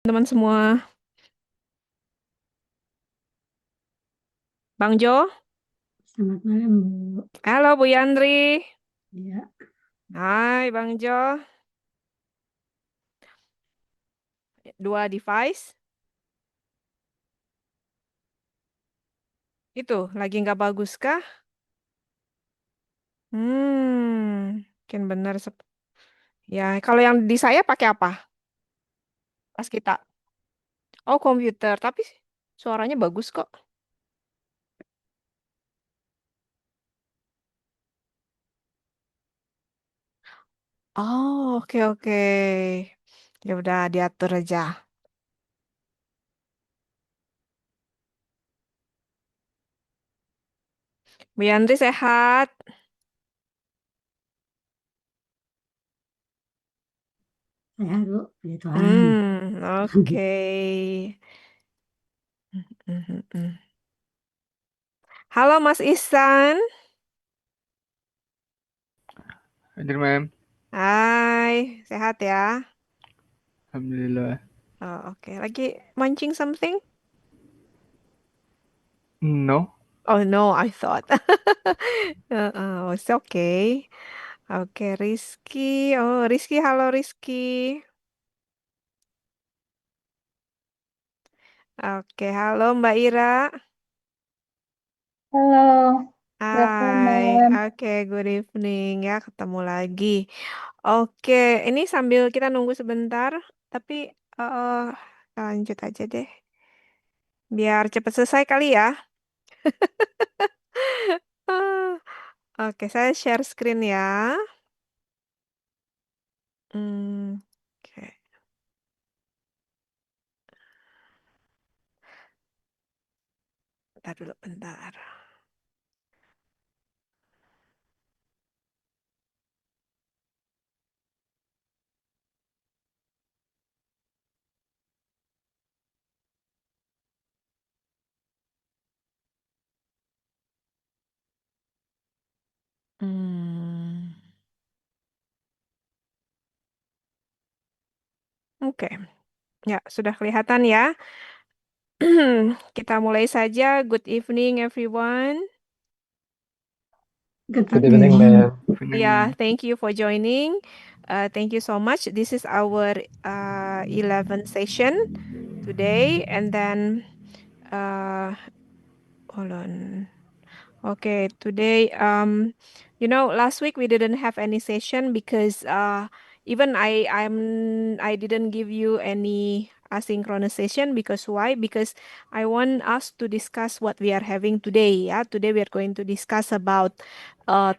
Teman semua. Bang Jo, Selamat malam, Bu. halo Bu Yandri. Ya, Hai Bang Jo, dua device. Itu lagi nggak bagus kah? Mungkin benar. Ya, kalau yang di saya pakai apa? Pas kita. Oh, komputer, tapi suaranya bagus kok. Oh, oke oke. Ya udah diatur aja. Bu Yandri sehat? sehat, Bu. Puji Tuhan. Oke. Mhm. Halo Mas Ihsan. Hadir, Ma'am. Hai, sehat ya? Alhamdulillah. Oh, oke. Lagi mancing something? No. Oh no, I thought. It's okay. Oke, Rizky. Oh, Rizky, halo Rizky. Oke, halo Mbak Ira. Halo, good Hai, afternoon. oke, good evening ya, ketemu lagi. Oke, ini sambil kita nunggu sebentar, tapi eh lanjut aja deh, biar cepat selesai kali ya. Ah, oke, saya share screen ya. Oke, bentar dulu, bentar. Hmm, oke, ya sudah kelihatan ya. Kita mulai saja. Good evening, everyone. Good Good Oke. evening, evening. ma'am. Yeah, Evening. thank you for joining. Thank you so much. This is our 11th session today, and then uh, hold on. Okay, today, last week we didn't have any session because even I didn't give you any asynchronous session because why? Because I want us to discuss what we are having today. Yeah, today we are going to discuss about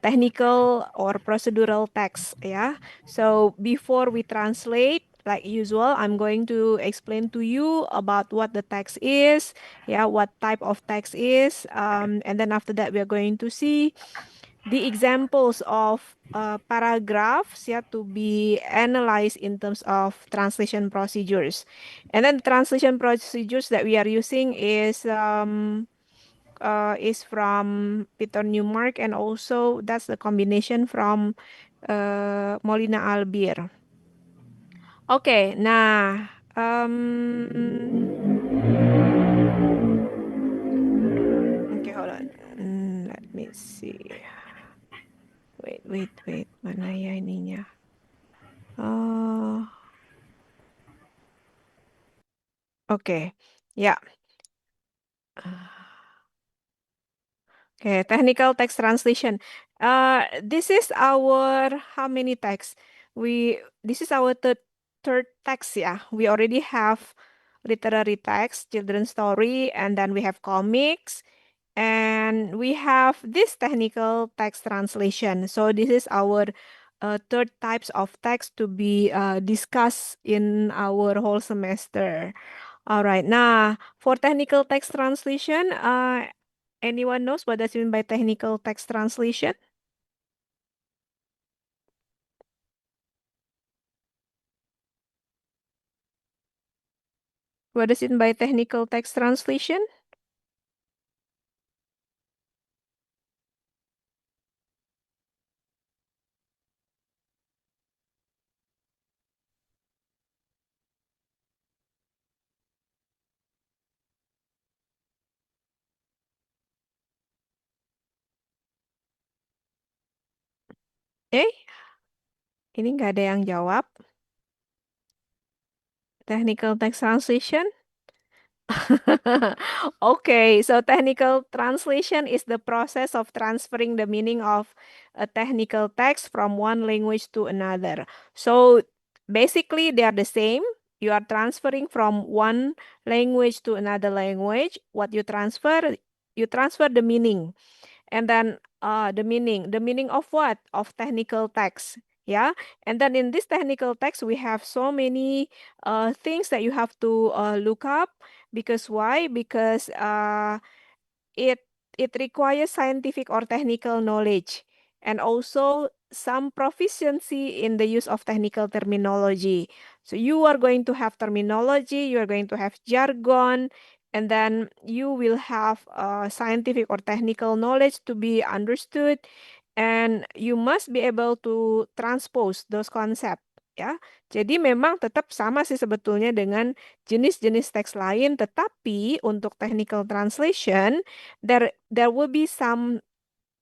technical or procedural text. Yeah, so before we translate. Like usual, I'm going to explain to you about what the text is, yeah, what type of text is, and then after that we are going to see the examples of paragraphs, yeah, to be analyzed in terms of translation procedures. And then the translation procedures that we are using is from Peter Newmark, and also that's the combination from Molina Albir. Oke, nah, okay, hold on. Let me see. Wait. Mana ya ininya? Oh, oke. Ya. Okay, technical text translation. This is our how many text? This is our third text, yeah. We already have literary text, children's story, and then we have comics, and we have this technical text translation. So this is our third types of text to be discussed in our whole semester. All right. Now, for technical text translation, anyone knows what does it mean by technical text translation? What does it mean by technical text translation? Eh, ini nggak ada yang jawab. Technical text translation. Okay, so technical translation is the process of transferring the meaning of a technical text from one language to another. So basically, they are the same. You are transferring from one language to another language. What you transfer the meaning. And then the meaning of what? Of technical text. Yeah. And then in this technical text, we have so many things that you have to look up. Because why? Because it it requires scientific or technical knowledge and also some proficiency in the use of technical terminology. So you are going to have terminology, you are going to have jargon, and then you will have scientific or technical knowledge to be understood, and you must be able to transpose those concepts. Ya, jadi memang tetap sama sih sebetulnya dengan jenis-jenis teks lain, tetapi untuk technical translation, there will be some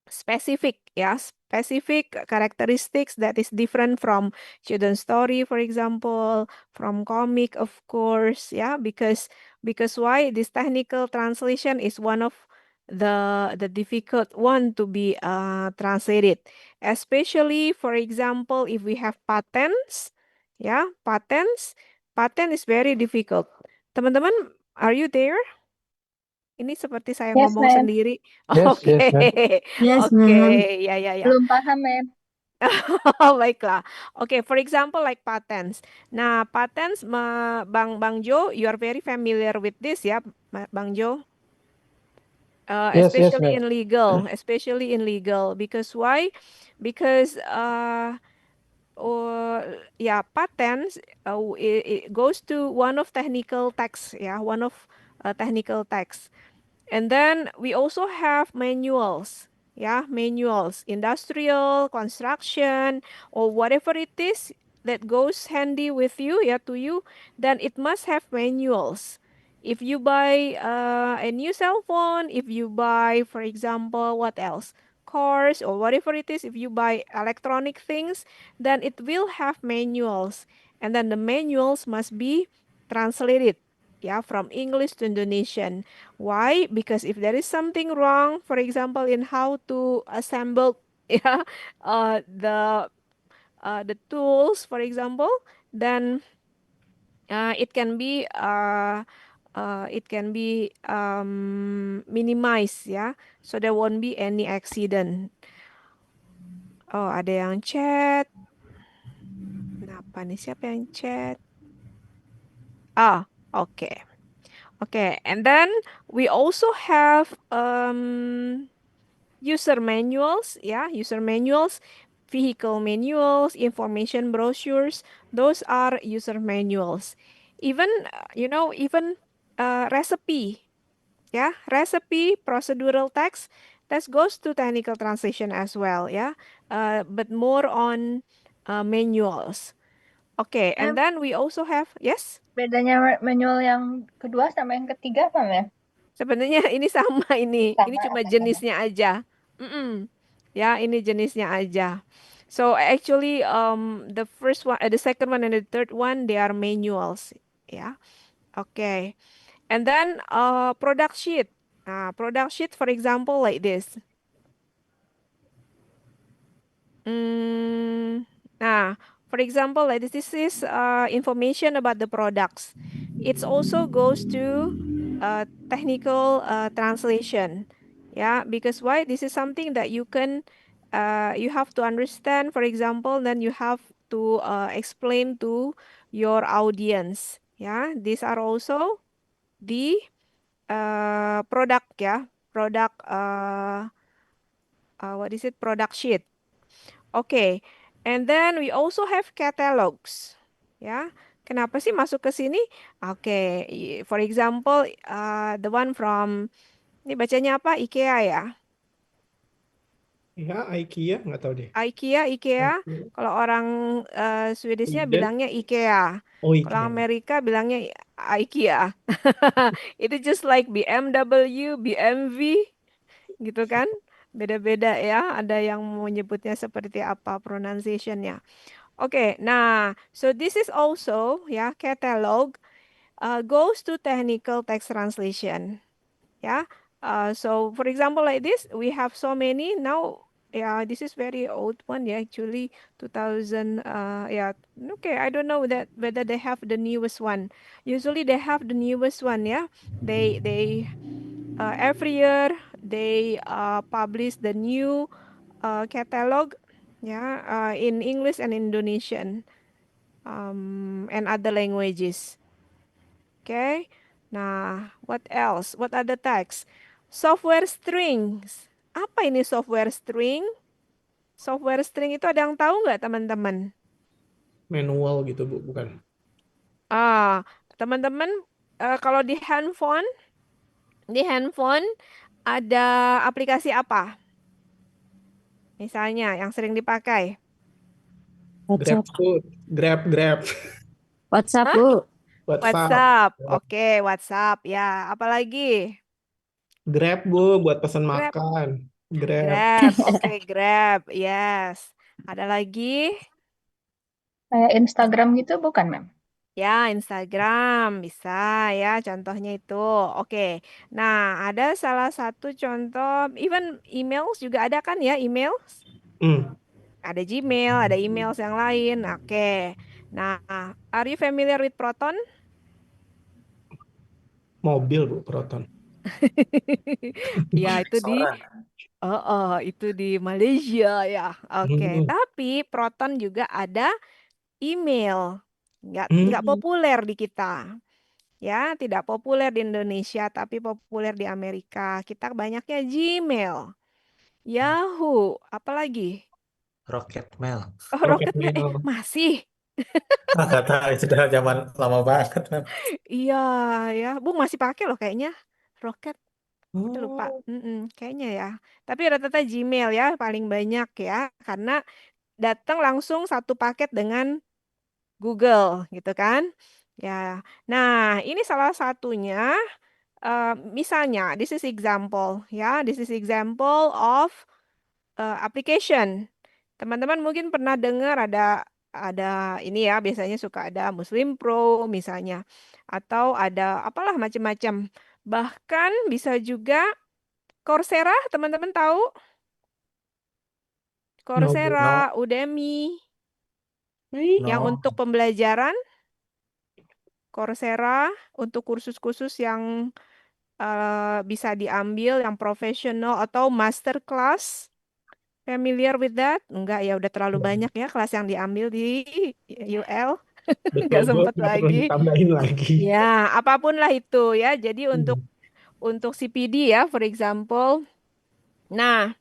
specific, yeah, specific characteristics that is different from children's story, for example, from comic, of course, yeah, because why this technical translation is one of the difficult one to be translated, especially for example if we have patents, yeah, patent is very difficult. Teman-teman, are you there? Ini seperti saya Yes, ngomong ma'am. sendiri. Yes, Oke, yes, ma'am. Yes, oke, ma'am. ya, ya, ya. Belum paham, ma'am. Baiklah. Oke, for example, like patents. Nah, patents, Bang Jo, you are very familiar with this ya, Bang Jo. Yes, yes, Especially ma'am. in legal, especially in legal. Because why? Because yeah, patents it goes to one of technical text, yeah, one of technical text. And then we also have manuals, yeah, manuals, industrial, construction, or whatever it is that goes handy with you, yeah, to you, then it must have manuals. If you buy a new cell phone, if you buy, for example, what else? Cars or whatever it is, if you buy electronic things, then it will have manuals. And then the manuals must be translated, yeah, from English to Indonesian. Why? Because if there is something wrong, for example, in how to assemble yeah, the tools, for example, then it can be minimized, ya. So there won't be any accident. Oh, ada yang chat. Kenapa nih? Siapa yang chat? Ah, okay. Okay, and then we also have user manuals, yeah, user manuals, vehicle manuals, information brochures. Those are user manuals. Even, even recipe, yeah, recipe, procedural text, that goes to technical translation as well, yeah, but more on manuals. Okay, and Ma'am, then we also have, yes. bedanya manual yang kedua sama yang ketiga apa, ma'am? Sebenarnya ini sama ini. Ini Sama cuma apa ya? jenisnya aja. Mm-mm. Ya, ini jenisnya aja. So actually, the first one, the second one, and the third one, they are manuals. Ya, okay. And then product sheet. Product sheet, for example, like this. Mm, for example, like this is information about the products. It also goes to technical translation. Yeah, because why? This is something that you have to understand, for example, then you have to explain to your audience. Yeah, these are also the product, yeah, product, what is it? Product sheet. Okay, and then we also have catalogs. Ya, kenapa sih masuk ke sini? Oke, for example, the one from, ini bacanya apa? IKEA ya? Ya, IKEA nggak tahu deh. IKEA. IKEA. Kalau orang Swedishnya Sweden. bilangnya IKEA. Oh, Kalau IKEA. Amerika bilangnya IKEA. Itu just like BMW, BMW, gitu kan? Beda-beda ya, ada yang menyebutnya seperti apa pronunciation-nya. Oke, nah, so this is also ya catalog goes to technical text translation. Yeah. So for example, like this, we have so many now. Yeah, this is very old one. Yeah, actually, 2000. Yeah. Okay, I don't know that whether they have the newest one. Usually they have the newest one. Yeah. They every year they publish the new catalog. Yeah. In English and Indonesian and other languages. Okay. Nah, what else? What other text? Software strings. Apa ini software string? Software string itu ada yang tahu nggak teman-teman? Manual gitu Bu, bukan? Ah, teman-teman, kalau di handphone ada aplikasi apa? Misalnya yang sering dipakai. Grab WhatsApp. tuh, Grab. WhatsApp, Hah? Bu. WhatsApp. WhatsApp. Oke, WhatsApp. Ya, apalagi? Grab Bu, buat pesan Grab. makan. Grab. Grab. Oke, Grab. Yes. Ada lagi? Kayak Instagram gitu bukan, Mem? Ya, Instagram bisa ya, contohnya itu. Oke. Nah, ada salah satu contoh, even emails juga ada kan ya, email? Hmm, Ada Gmail, ada emails yang lain. Oke. Nah, are you familiar with Proton? mobil Bu, Proton. Ya, itu di itu di Malaysia ya. Oke, Hmm. tapi Proton juga ada email. Nggak Hmm. populer di kita. Ya, tidak populer di Indonesia, tapi populer di Amerika. Kita banyaknya Gmail, Yahoo, apalagi? Rocket Mail. Oh, Rocket Rocketmail, Mail. masih. Nggak tahu, itu udah zaman lama banget, Mem. Iya, ya, Bung masih pakai loh kayaknya. Rocket, kita lupa. Oh, Kayaknya ya. Tapi rata-rata Gmail ya, paling banyak ya, karena datang langsung satu paket dengan Google, gitu kan? Ya, nah ini salah satunya. Misalnya, this is example, ya, this is example of application. Teman-teman mungkin pernah dengar ada ini ya, biasanya suka ada Muslim Pro misalnya, atau ada apalah macam-macam. Bahkan bisa juga Coursera, teman-teman tahu? no Bu. Coursera, No, Udemy, yang no. untuk pembelajaran, Coursera untuk kursus-kursus yang bisa diambil yang profesional atau masterclass. Familiar with that? Enggak ya, udah terlalu banyak ya kelas yang diambil di UL. Betul Nggak Bu, sempet nggak perlu lagi. ditambahin lagi. Ya, apapun lah itu ya. Jadi Hmm. untuk CPD ya, for example. Nah,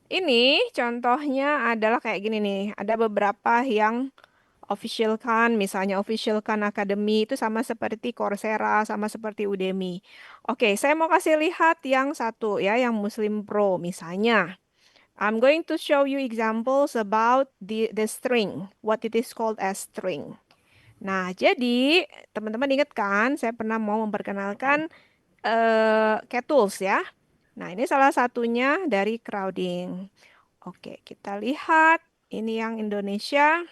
ini contohnya adalah kayak gini nih. Ada beberapa yang official kan, misalnya official kan Academy itu sama seperti Coursera, sama seperti Udemy. Oke, saya mau kasih lihat yang satu ya, yang Muslim Pro misalnya. I'm going to show you examples about the string, what it is called as string. Nah, jadi teman-teman ingat kan, saya pernah mau memperkenalkan Cat Tools ya. Nah, ini salah satunya dari crowding. Oke, kita lihat ini yang Indonesia.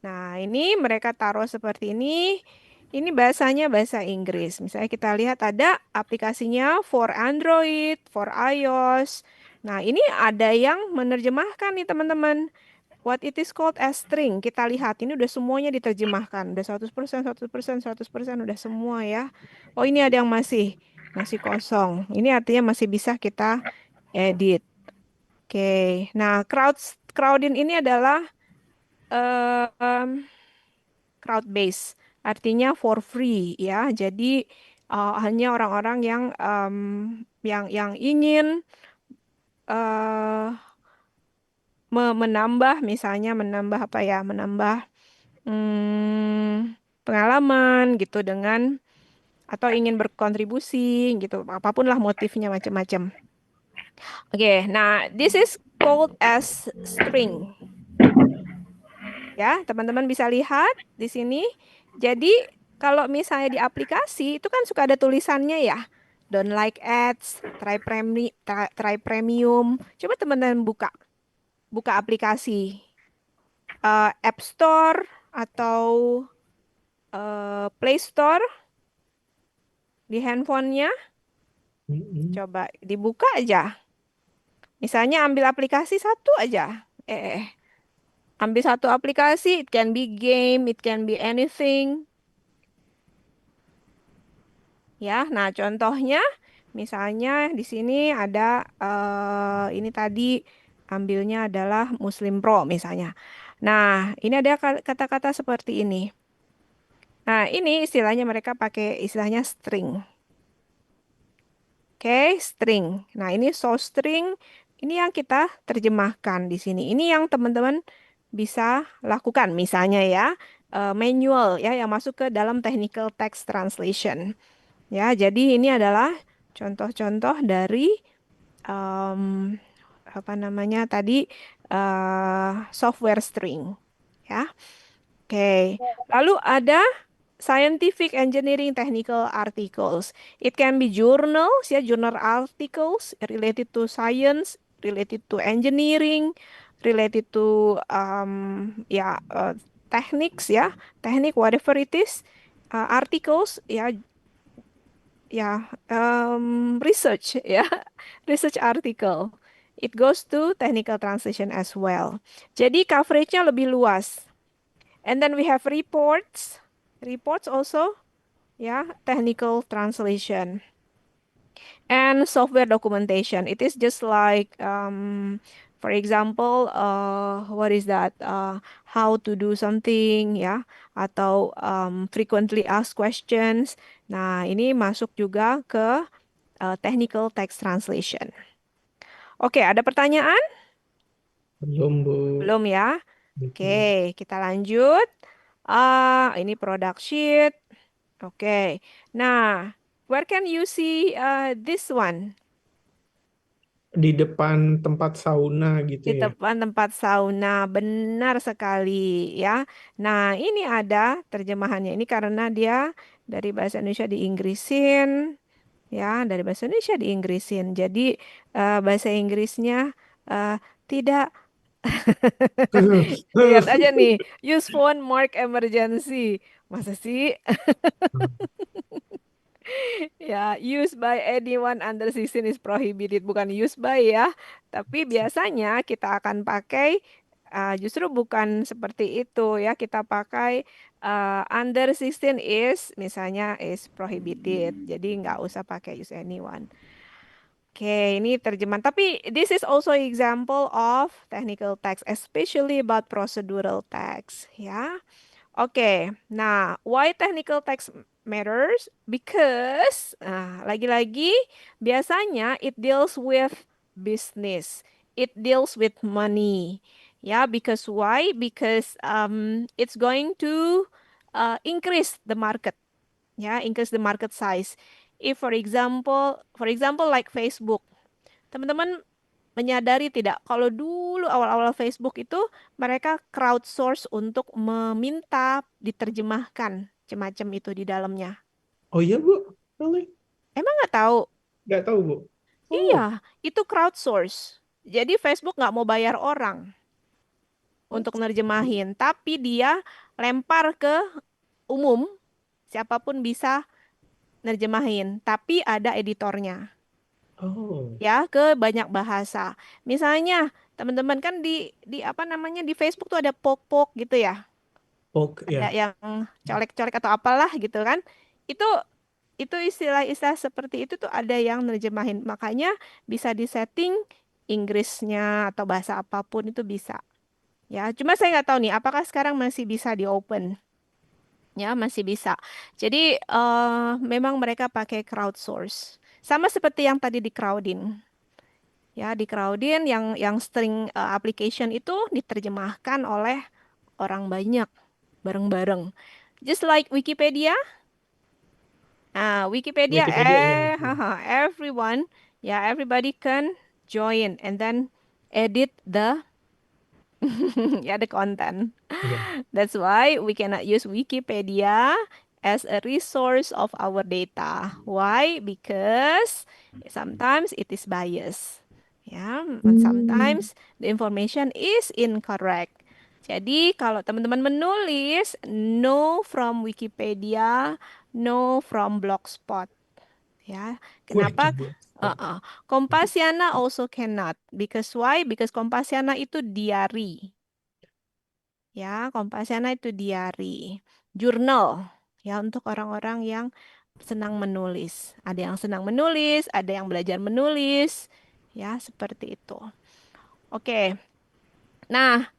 Nah, ini mereka taruh seperti ini. Ini bahasanya bahasa Inggris. Misalnya kita lihat ada aplikasinya for Android, for iOS. Nah, ini ada yang menerjemahkan nih teman-teman. What it is called as string. Kita lihat ini udah semuanya diterjemahkan. Udah 100%, 100%, 100% udah semua ya. Oh, ini ada yang masih kosong. Ini artinya masih bisa kita edit. Oke. Nah, crowding ini adalah em, crowd base, artinya for free ya. Jadi hanya orang-orang yang ingin eh menambah, misalnya menambah apa ya, menambah pengalaman gitu dengan atau ingin berkontribusi gitu, apapun lah motifnya macam-macam. Oke, nah this is called as string. Ya, teman-teman bisa lihat di sini. Jadi, kalau misalnya di aplikasi itu kan suka ada tulisannya ya. don't like ads, try premium. Coba teman-teman buka aplikasi App Store atau Play Store di handphonenya. Coba dibuka aja. Misalnya ambil aplikasi satu aja. Ambil satu aplikasi, it can be game, it can be anything. Ya, nah contohnya misalnya di sini ada ini tadi ambilnya adalah Muslim Pro misalnya. Nah, ini ada kata-kata seperti ini. Nah, ini istilahnya mereka pakai istilahnya string. Oke, string. Nah, ini string ini yang kita terjemahkan di sini. Ini yang teman-teman bisa lakukan misalnya ya, manual ya yang masuk ke dalam technical text translation. Ya, jadi ini adalah contoh-contoh dari apa namanya tadi software string. Ya, oke. Lalu ada scientific engineering technical articles. It can be journals, ya, journal articles related to science, related to engineering, related to ya techniques, ya, teknik whatever it is, articles, ya, ya, research, ya, research article. It goes to technical translation as well. Jadi coveragenya lebih luas. And then we have reports. Reports also, yeah, technical translation and software documentation. It is just like, for example, what is that? How to do something, ya, atau frequently asked questions. Nah, ini masuk juga ke technical text translation. Oke, ada pertanyaan? Belum, Bu. Belum ya? Gitu. Oke, kita lanjut. Ini product sheet. Oke. Nah, where can you see this one? Di depan tempat sauna gitu Di ya. depan tempat sauna. Benar sekali ya. Nah, ini ada terjemahannya. Ini karena dia dari bahasa Indonesia diinggrisin. Ya, dari bahasa Indonesia diinggrisin. Jadi, bahasa Inggrisnya tidak. Lihat aja nih. Use phone mark emergency. Masa sih? Ya, use by anyone under 16 is prohibited, bukan use by ya. Tapi biasanya kita akan pakai justru bukan seperti itu ya. Kita pakai under 16 is misalnya is prohibited. Jadi nggak usah pakai use anyone. Oke, ini terjemahan. Tapi this is also example of technical text, especially about procedural text ya. Oke, nah, why technical text matters? Because, lagi-lagi, biasanya it deals with business, it deals with money. Ya, because why? Because it's going to increase the market, ya, increase the market size. If for example, like Facebook, teman-teman menyadari tidak kalau dulu awal-awal Facebook itu mereka crowdsource untuk meminta diterjemahkan macam-macam itu di dalamnya. Oh iya, Bu. Boleh. Emang nggak tahu? Nggak tahu, Bu. Oh, Iya, itu crowdsource. Jadi Facebook nggak mau bayar orang untuk nerjemahin, tapi dia lempar ke umum, siapapun bisa nerjemahin, tapi ada editornya. oh. Ya, ke banyak bahasa. Misalnya, teman-teman kan di apa namanya di Facebook tuh ada pok-pok gitu ya. Ada ya. yang colek-colek atau apalah gitu kan. Itu istilah-istilah seperti itu tuh ada yang nerjemahin. Makanya bisa disetting Inggrisnya atau bahasa apapun itu bisa. Ya, cuma saya nggak tahu nih apakah sekarang masih bisa di-open. Ya, masih bisa. Jadi memang mereka pakai crowdsource. Sama seperti yang tadi di Crowdin. Ya, di Crowdin yang string application itu diterjemahkan oleh orang banyak bareng-bareng. Just like Wikipedia. Wikipedia Wikipedia ya. everyone, ya, everybody can join and then edit the ya the content. Iya. That's why we cannot use Wikipedia as a resource of our data. Why? Because sometimes it is biased. Ya, sometimes the information is incorrect. Jadi kalau teman-teman menulis, no from Wikipedia, no from Blogspot. Ya, kenapa? Waduh. Kompasiana also cannot. Because why? Because Kompasiana itu diary. Ya, Kompasiana itu diary. Jurnal. Ya, untuk orang-orang yang senang menulis. Ada yang senang menulis, ada yang belajar menulis. Ya, seperti itu. Oke. Nah,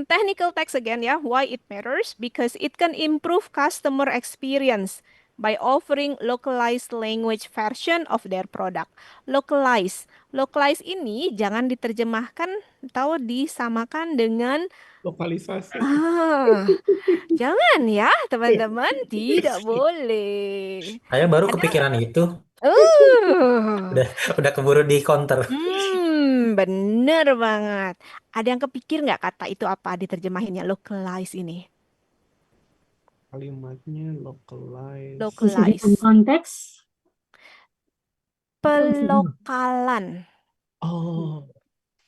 technical text again ya. Why it matters? Because it can improve customer experience by offering localized language version of their product. Localized. Localized ini jangan diterjemahkan atau disamakan dengan Lokalisasi. jangan ya, teman-teman, tidak boleh. Saya baru Ada kepikiran itu. uh, Udah keburu di counter. bener banget. Ada yang kepikir nggak kata itu apa diterjemahinnya localize ini? Kalimatnya localize. Localize. Konteks. Pelokalan. Oh,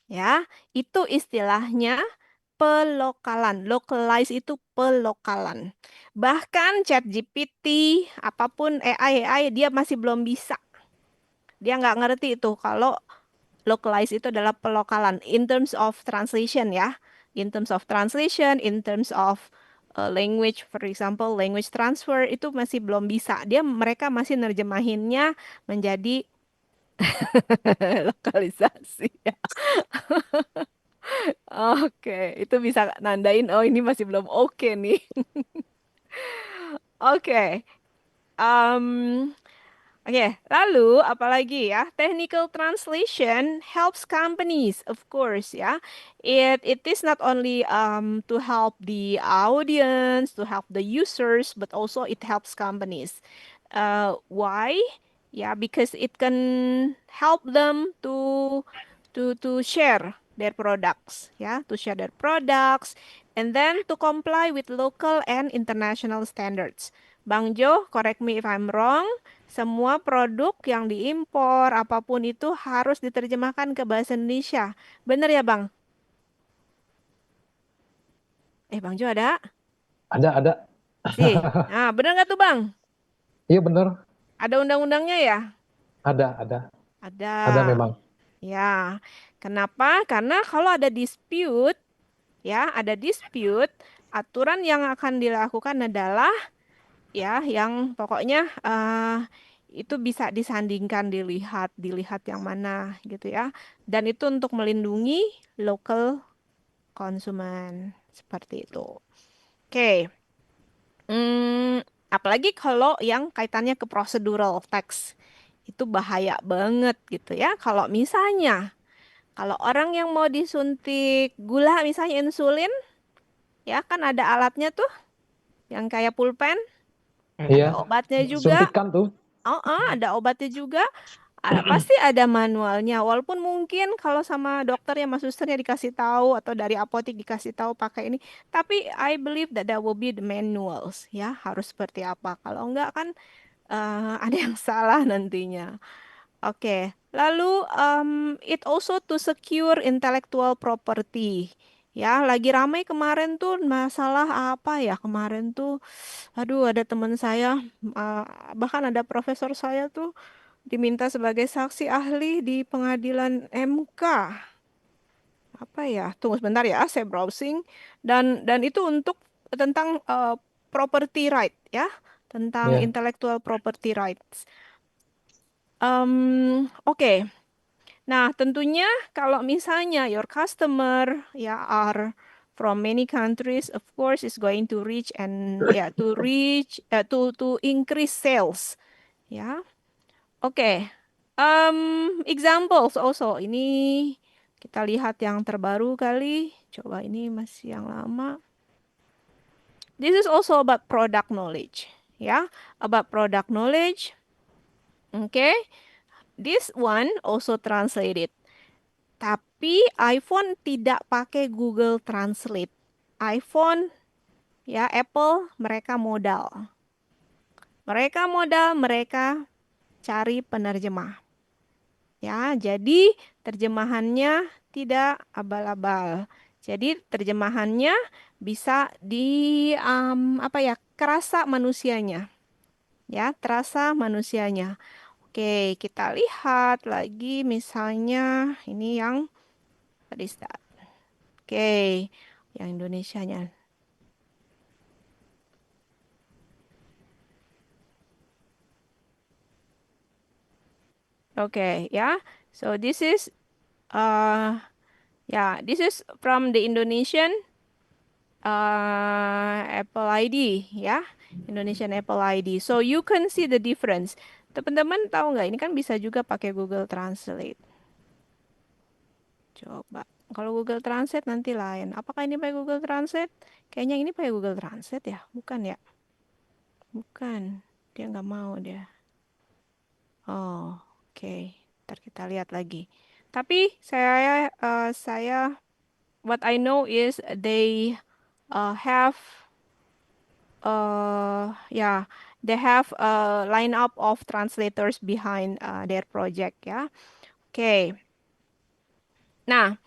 Ya, itu istilahnya pelokalan. Localize itu pelokalan. Bahkan ChatGPT, apapun AI dia masih belum bisa. Dia nggak ngerti itu kalau localize itu adalah pelokalan in terms of translation ya. In terms of translation, in terms of language, for example, language transfer itu masih belum bisa. Mereka masih nerjemahinnya menjadi lokalisasi ya. Oke, itu bisa nandain oh ini masih belum oke nih. Oke. Um, Oke, lalu apalagi ya? Technical translation helps companies, of course ya. It is not only to help the audience, to help the users, but also it helps companies. Why? Yeah, because it can help them to share their products, ya, to share their products, and then to comply with local and international standards. Bang Jo, correct me if I'm wrong. Semua produk yang diimpor, apapun itu harus diterjemahkan ke bahasa Indonesia. Bener ya, Bang? Bang Jo ada? Ada. Sih. Nah, bener nggak tuh, Bang? Iya benar. Ada undang-undangnya ya? Ada Ada. memang. Ya. Kenapa? Karena kalau ada dispute, ya, aturan yang akan dilakukan adalah ya yang pokoknya itu bisa disandingkan dilihat yang mana gitu ya, dan itu untuk melindungi local konsumen seperti itu. Oke. Apalagi kalau yang kaitannya ke procedural text itu bahaya banget gitu ya. Kalau misalnya kalau orang yang mau disuntik gula misalnya insulin, ya kan ada alatnya tuh yang kayak pulpen. Iya. Ada obatnya juga. Suntikan tuh. Ada obatnya juga. Pasti ada manualnya. Walaupun mungkin kalau sama dokter ya, sama susternya dikasih tahu atau dari apotek dikasih tahu pakai ini. Tapi I believe that there will be the manuals ya. Harus seperti apa. Kalau enggak kan ada yang salah nantinya. Oke. Lalu it also to secure intellectual property. Ya, lagi ramai kemarin tuh masalah apa ya kemarin tuh. Aduh, ada teman saya, uh, bahkan ada profesor saya tuh diminta sebagai saksi ahli di pengadilan MK. Apa ya? Tunggu sebentar ya, saya browsing. Dan itu untuk tentang property right ya, tentang Iya. intellectual property rights. Oke. Nah, tentunya kalau misalnya your customer ya are from many countries, of course is going to reach and ya to increase sales. Ya. Oke. Examples also. Ini kita lihat yang terbaru kali. Coba ini masih yang lama. This is also about product knowledge. Ya, about product knowledge. Oke. This one also translated. Tapi iPhone tidak pakai Google Translate. iPhone ya Apple mereka modal. Mereka modal, mereka cari penerjemah. Ya, jadi terjemahannya tidak abal-abal. Jadi terjemahannya bisa apa ya, kerasa manusianya. Ya, terasa manusianya. Oke, kita lihat lagi misalnya ini yang tadi start. Oke, yang Indonesianya. Oke, ya. So this is this is from the Indonesian Apple ID, ya. Indonesian Apple ID. So you can see the difference. Teman-teman tahu nggak? Ini kan bisa juga pakai Google Translate. Coba. Kalau Google Translate nanti lain. Apakah ini pakai Google Translate? Kayaknya ini pakai Google Translate ya? Bukan ya? Bukan. Dia nggak mau dia. Oh, oke. Ntar kita lihat lagi. Tapi saya what I know is they have yeah, they have a lineup of translators behind their project ya. Oke. Nah,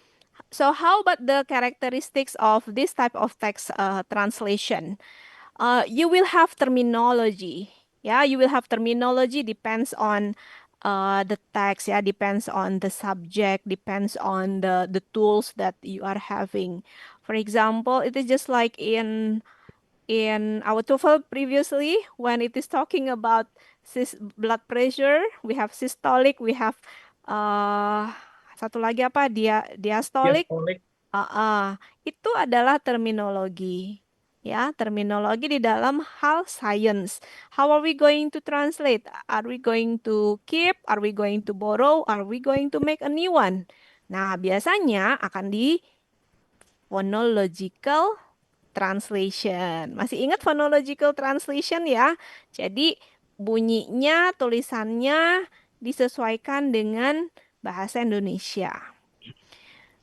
so how about the characteristics of this type of text translation? You will have terminology. Yeah, you will have terminology depends on the text. Yeah, depends on the subject, depends on the tools that you are having. For example, it is just like in our TOEFL previously when it is talking about blood pressure, we have systolic, we have uh, satu lagi apa diastolic. Diastolik. Itu adalah terminologi. Ya, terminologi di dalam hal science. How are we going to translate? Are we going to keep? Are we going to borrow? Are we going to make a new one? Nah, biasanya akan di phonological translation. Masih ingat phonological translation ya? Jadi bunyinya, tulisannya disesuaikan dengan bahasa Indonesia.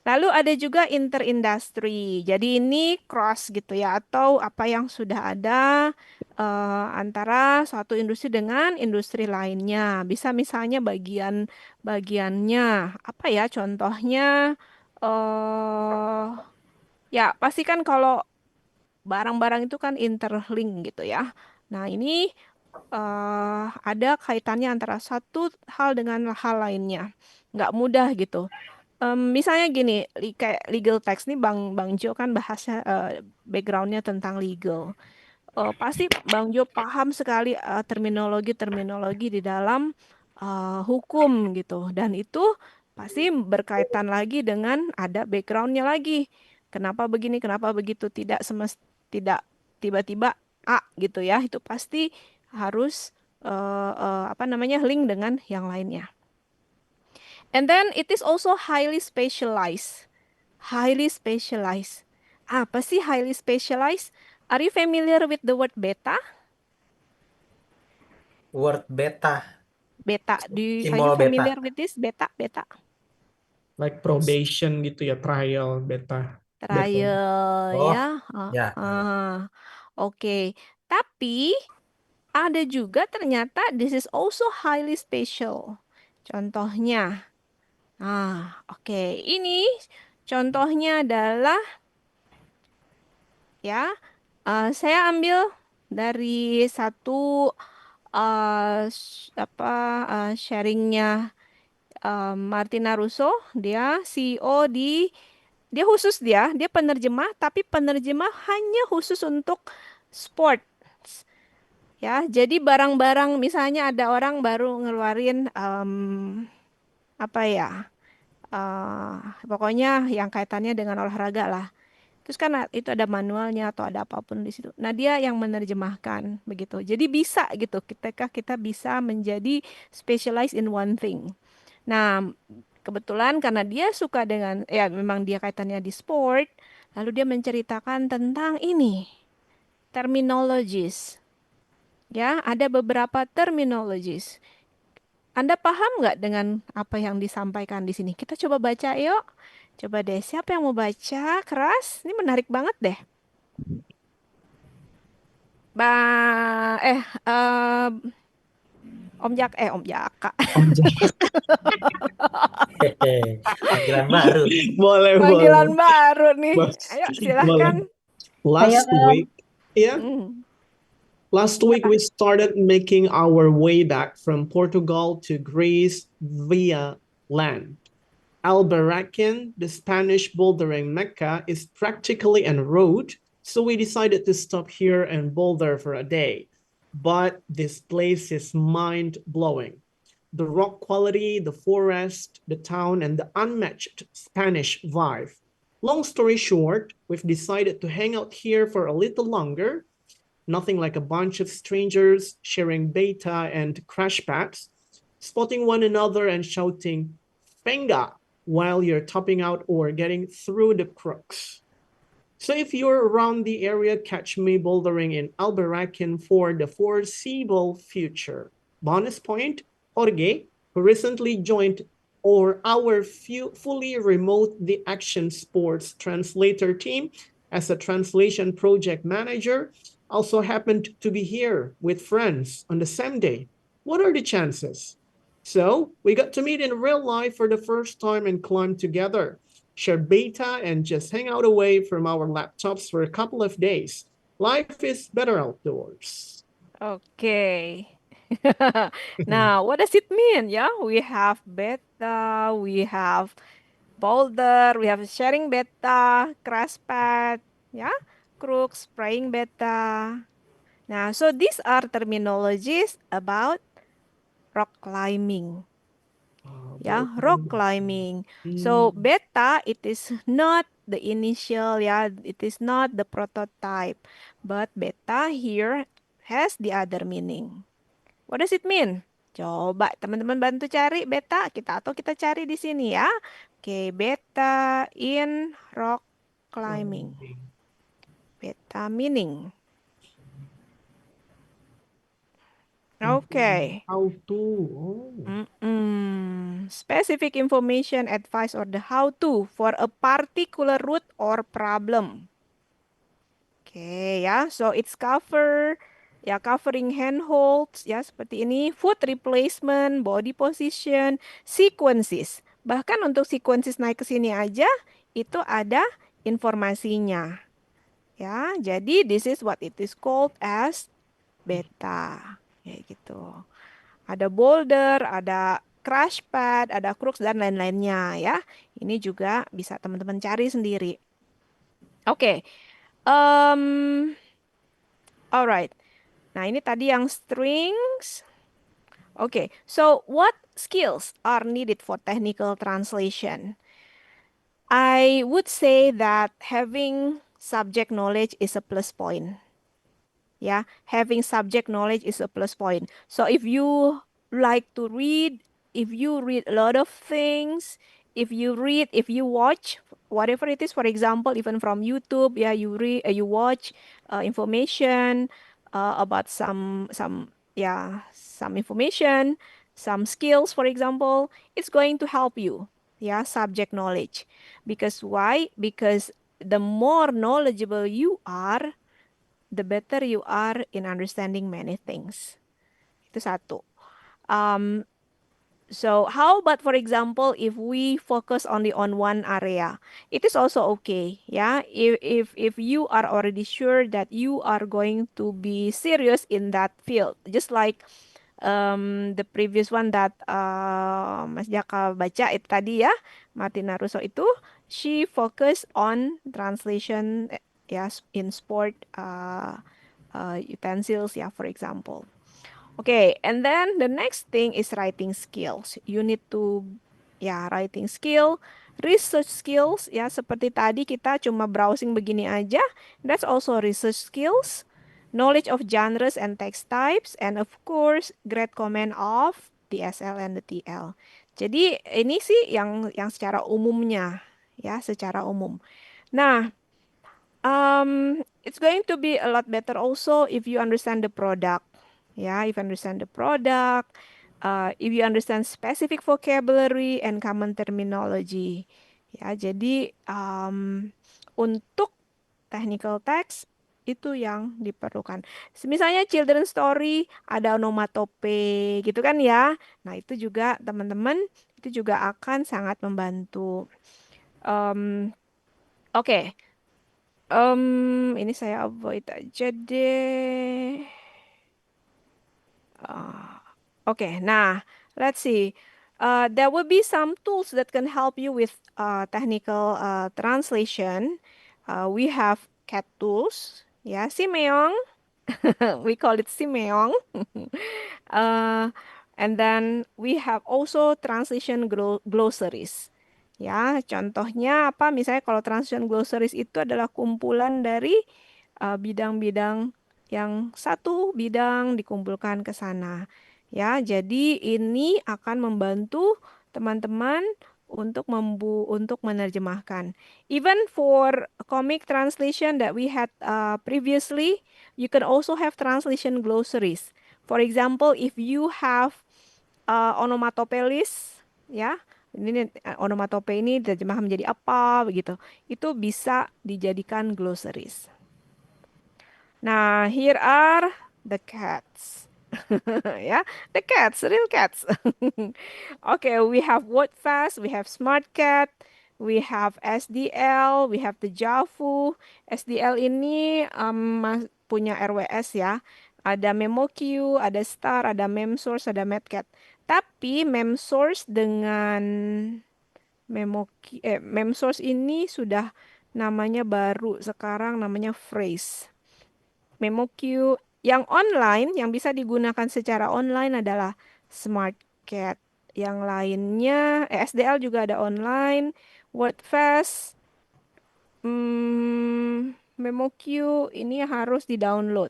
Lalu ada juga interindustri. Jadi ini cross gitu ya, atau apa yang sudah ada antara suatu industri dengan industri lainnya. Bisa misalnya bagiannya apa ya? Contohnya ya pasti kan kalau barang-barang itu kan interlink gitu ya. Nah ini ada kaitannya antara satu hal dengan hal lainnya. Nggak mudah gitu. Misalnya gini, kayak legal text nih Bang Jo kan bahasnya backgroundnya tentang legal. Pasti Bang Jo paham sekali terminologi-terminologi di dalam hukum gitu. Dan itu pasti berkaitan lagi dengan ada backgroundnya lagi. Kenapa begini, kenapa begitu? Tidak tiba-tiba A gitu ya. Itu pasti harus apa namanya link dengan yang lainnya. And then it is also highly specialized. Highly specialized. Apa sih highly specialized? Are you familiar with the word beta? Word beta. Beta. Are you Simbol beta. familiar with this? Beta, beta. Like probation gitu ya, trial, beta. Trial Oh, ya. ya. Oke. Tapi ada juga ternyata this is also highly special. Contohnya. Oke. Ini contohnya adalah ya, saya ambil dari satu sharingnya Martina Russo. Dia CEO dia khusus dia penerjemah, tapi penerjemah hanya khusus untuk sport. Ya, jadi barang-barang misalnya ada orang baru ngeluarin apa ya, pokoknya yang kaitannya dengan olahraga lah. Terus kan itu ada manualnya atau ada apapun di situ. Nah, dia yang menerjemahkan begitu. Jadi bisa gitu ketika kita bisa menjadi specialized in one thing. Nah, kebetulan karena dia suka dengan ya memang dia kaitannya di sport, lalu dia menceritakan tentang ini, terminologis. Ya, ada beberapa terminologis. Anda paham nggak dengan apa yang disampaikan di sini? Kita coba baca yuk. Coba deh, siapa yang mau baca? Keras? Ini menarik banget deh. Om Jaka. Om Jaka. Hehe, panggilan baru. Boleh, Panggilan boleh. baru nih. Bos, Ayo boleh. silahkan. Last Ayo, Om. week, yeah, Hmm. last week we started making our way back from Portugal to Greece via land. Albarracin, the Spanish bouldering Mecca, is practically en route, so we decided to stop here and boulder for a day. But this place is mind-blowing. The rock quality, the forest, the town, and the unmatched Spanish vibe. Long story short, we've decided to hang out here for a little longer. Nothing like a bunch of strangers sharing beta and crash pads, spotting one another and shouting, Venga, while you're topping out or getting through the crooks. So if you're around the area, catch me bouldering in Albarracin for the foreseeable future. Bonus point, Jorge, who recently joined our fully remote The Action Sports translator team as a translation project manager, also happened to be here with friends on the same day. What are the chances? So we got to meet in real life for the first time and climb together, share beta, and just hang out away from our laptops for a couple of days. Life is better outdoors. Okay. Now, what does it mean? Yeah, we have beta, we have boulder, we have sharing beta, crash pad, yeah, crooks, spraying beta. Now, so these are terminologies about rock climbing. Yeah, rock climbing. So beta, it is not the initial, yeah, it is not the prototype, but beta here has the other meaning. What does it mean? Coba teman-teman bantu cari beta kita cari di sini ya. Oke, beta in rock climbing. Beta meaning. Okay. How to? Oh. Specific information, advice, or the how-to for a particular route or problem. Oke ya, so it's covering handholds ya seperti ini, foot replacement, body position, sequences. Bahkan untuk sequences naik ke sini aja itu ada informasinya. Ya, jadi this is what it is called as beta. Kayak gitu. Ada boulder, ada crash pad, ada crux dan lain-lainnya ya. Ini juga bisa teman-teman cari sendiri. Oke. Alright. Nah, ini tadi yang strings. Okay, so what skills are needed for technical translation? I would say that having subject knowledge is a plus point. Yeah, having subject knowledge is a plus point. So if you like to read, if you read a lot of things, if you watch, whatever it is, for example, even from YouTube, yeah, you watch information about some information, some skills, for example, it's going to help you. Yeah, subject knowledge. Because why? Because the more knowledgeable you are, the better you are in understanding many things. Itu satu. So how about, for example, if we focus only on one area, it is also okay. Yeah, if you are already sure that you are going to be serious in that field, just like the previous one that Mas Jaka baca itu tadi ya, Martina Russo itu, she focus on translation in sport utensils ya, for example. Okay, and then the next thing is writing skills. You need to writing skill, research skills ya, seperti tadi kita cuma browsing begini aja. That's also research skills, knowledge of genres and text types, and of course great command of the SL and the TL. Jadi ini sih yang secara umumnya ya, secara umum. Nah, it's going to be a lot better also if you understand the product. Yeah, if you understand the product, if you understand specific vocabulary and common terminology. Ya, jadi untuk technical text Itu yang diperlukan. Misalnya children story ada onomatope gitu kan ya. Nah, itu juga teman-teman itu juga akan sangat membantu. Em, Oke. Ini saya avoid aja deh. Oke, nah, let's see. There will be some tools that can help you with technical translation. We have cat tools, ya, Simeong. We call it Simeong. Uh, and then we have also translation glossaries. Ya, contohnya apa? Misalnya kalau translation glossaries itu adalah kumpulan dari bidang-bidang yang satu bidang dikumpulkan ke sana. Ya, jadi ini akan membantu teman-teman untuk menerjemahkan. Even for comic translation that we had previously, you can also have translation glossaries. For example, if you have onomatope list, ya, ini onomatope ini diterjemah menjadi apa begitu, itu bisa dijadikan glossaries. Nah, here are the cats. Yeah, the cats, real cats. Okay, we have WordFast, we have SmartCat, we have SDL, we have the Javu. SDL ini punya RWS ya. Ada MemoQ, ada Star, ada MemSource, ada Medcat. Tapi MemSource dengan MemSource ini sudah namanya baru sekarang namanya Phrase. MemoQ yang online yang bisa digunakan secara online adalah SmartCat. Yang lainnya SDL juga ada online, WordFast, MemoQ ini harus di-download.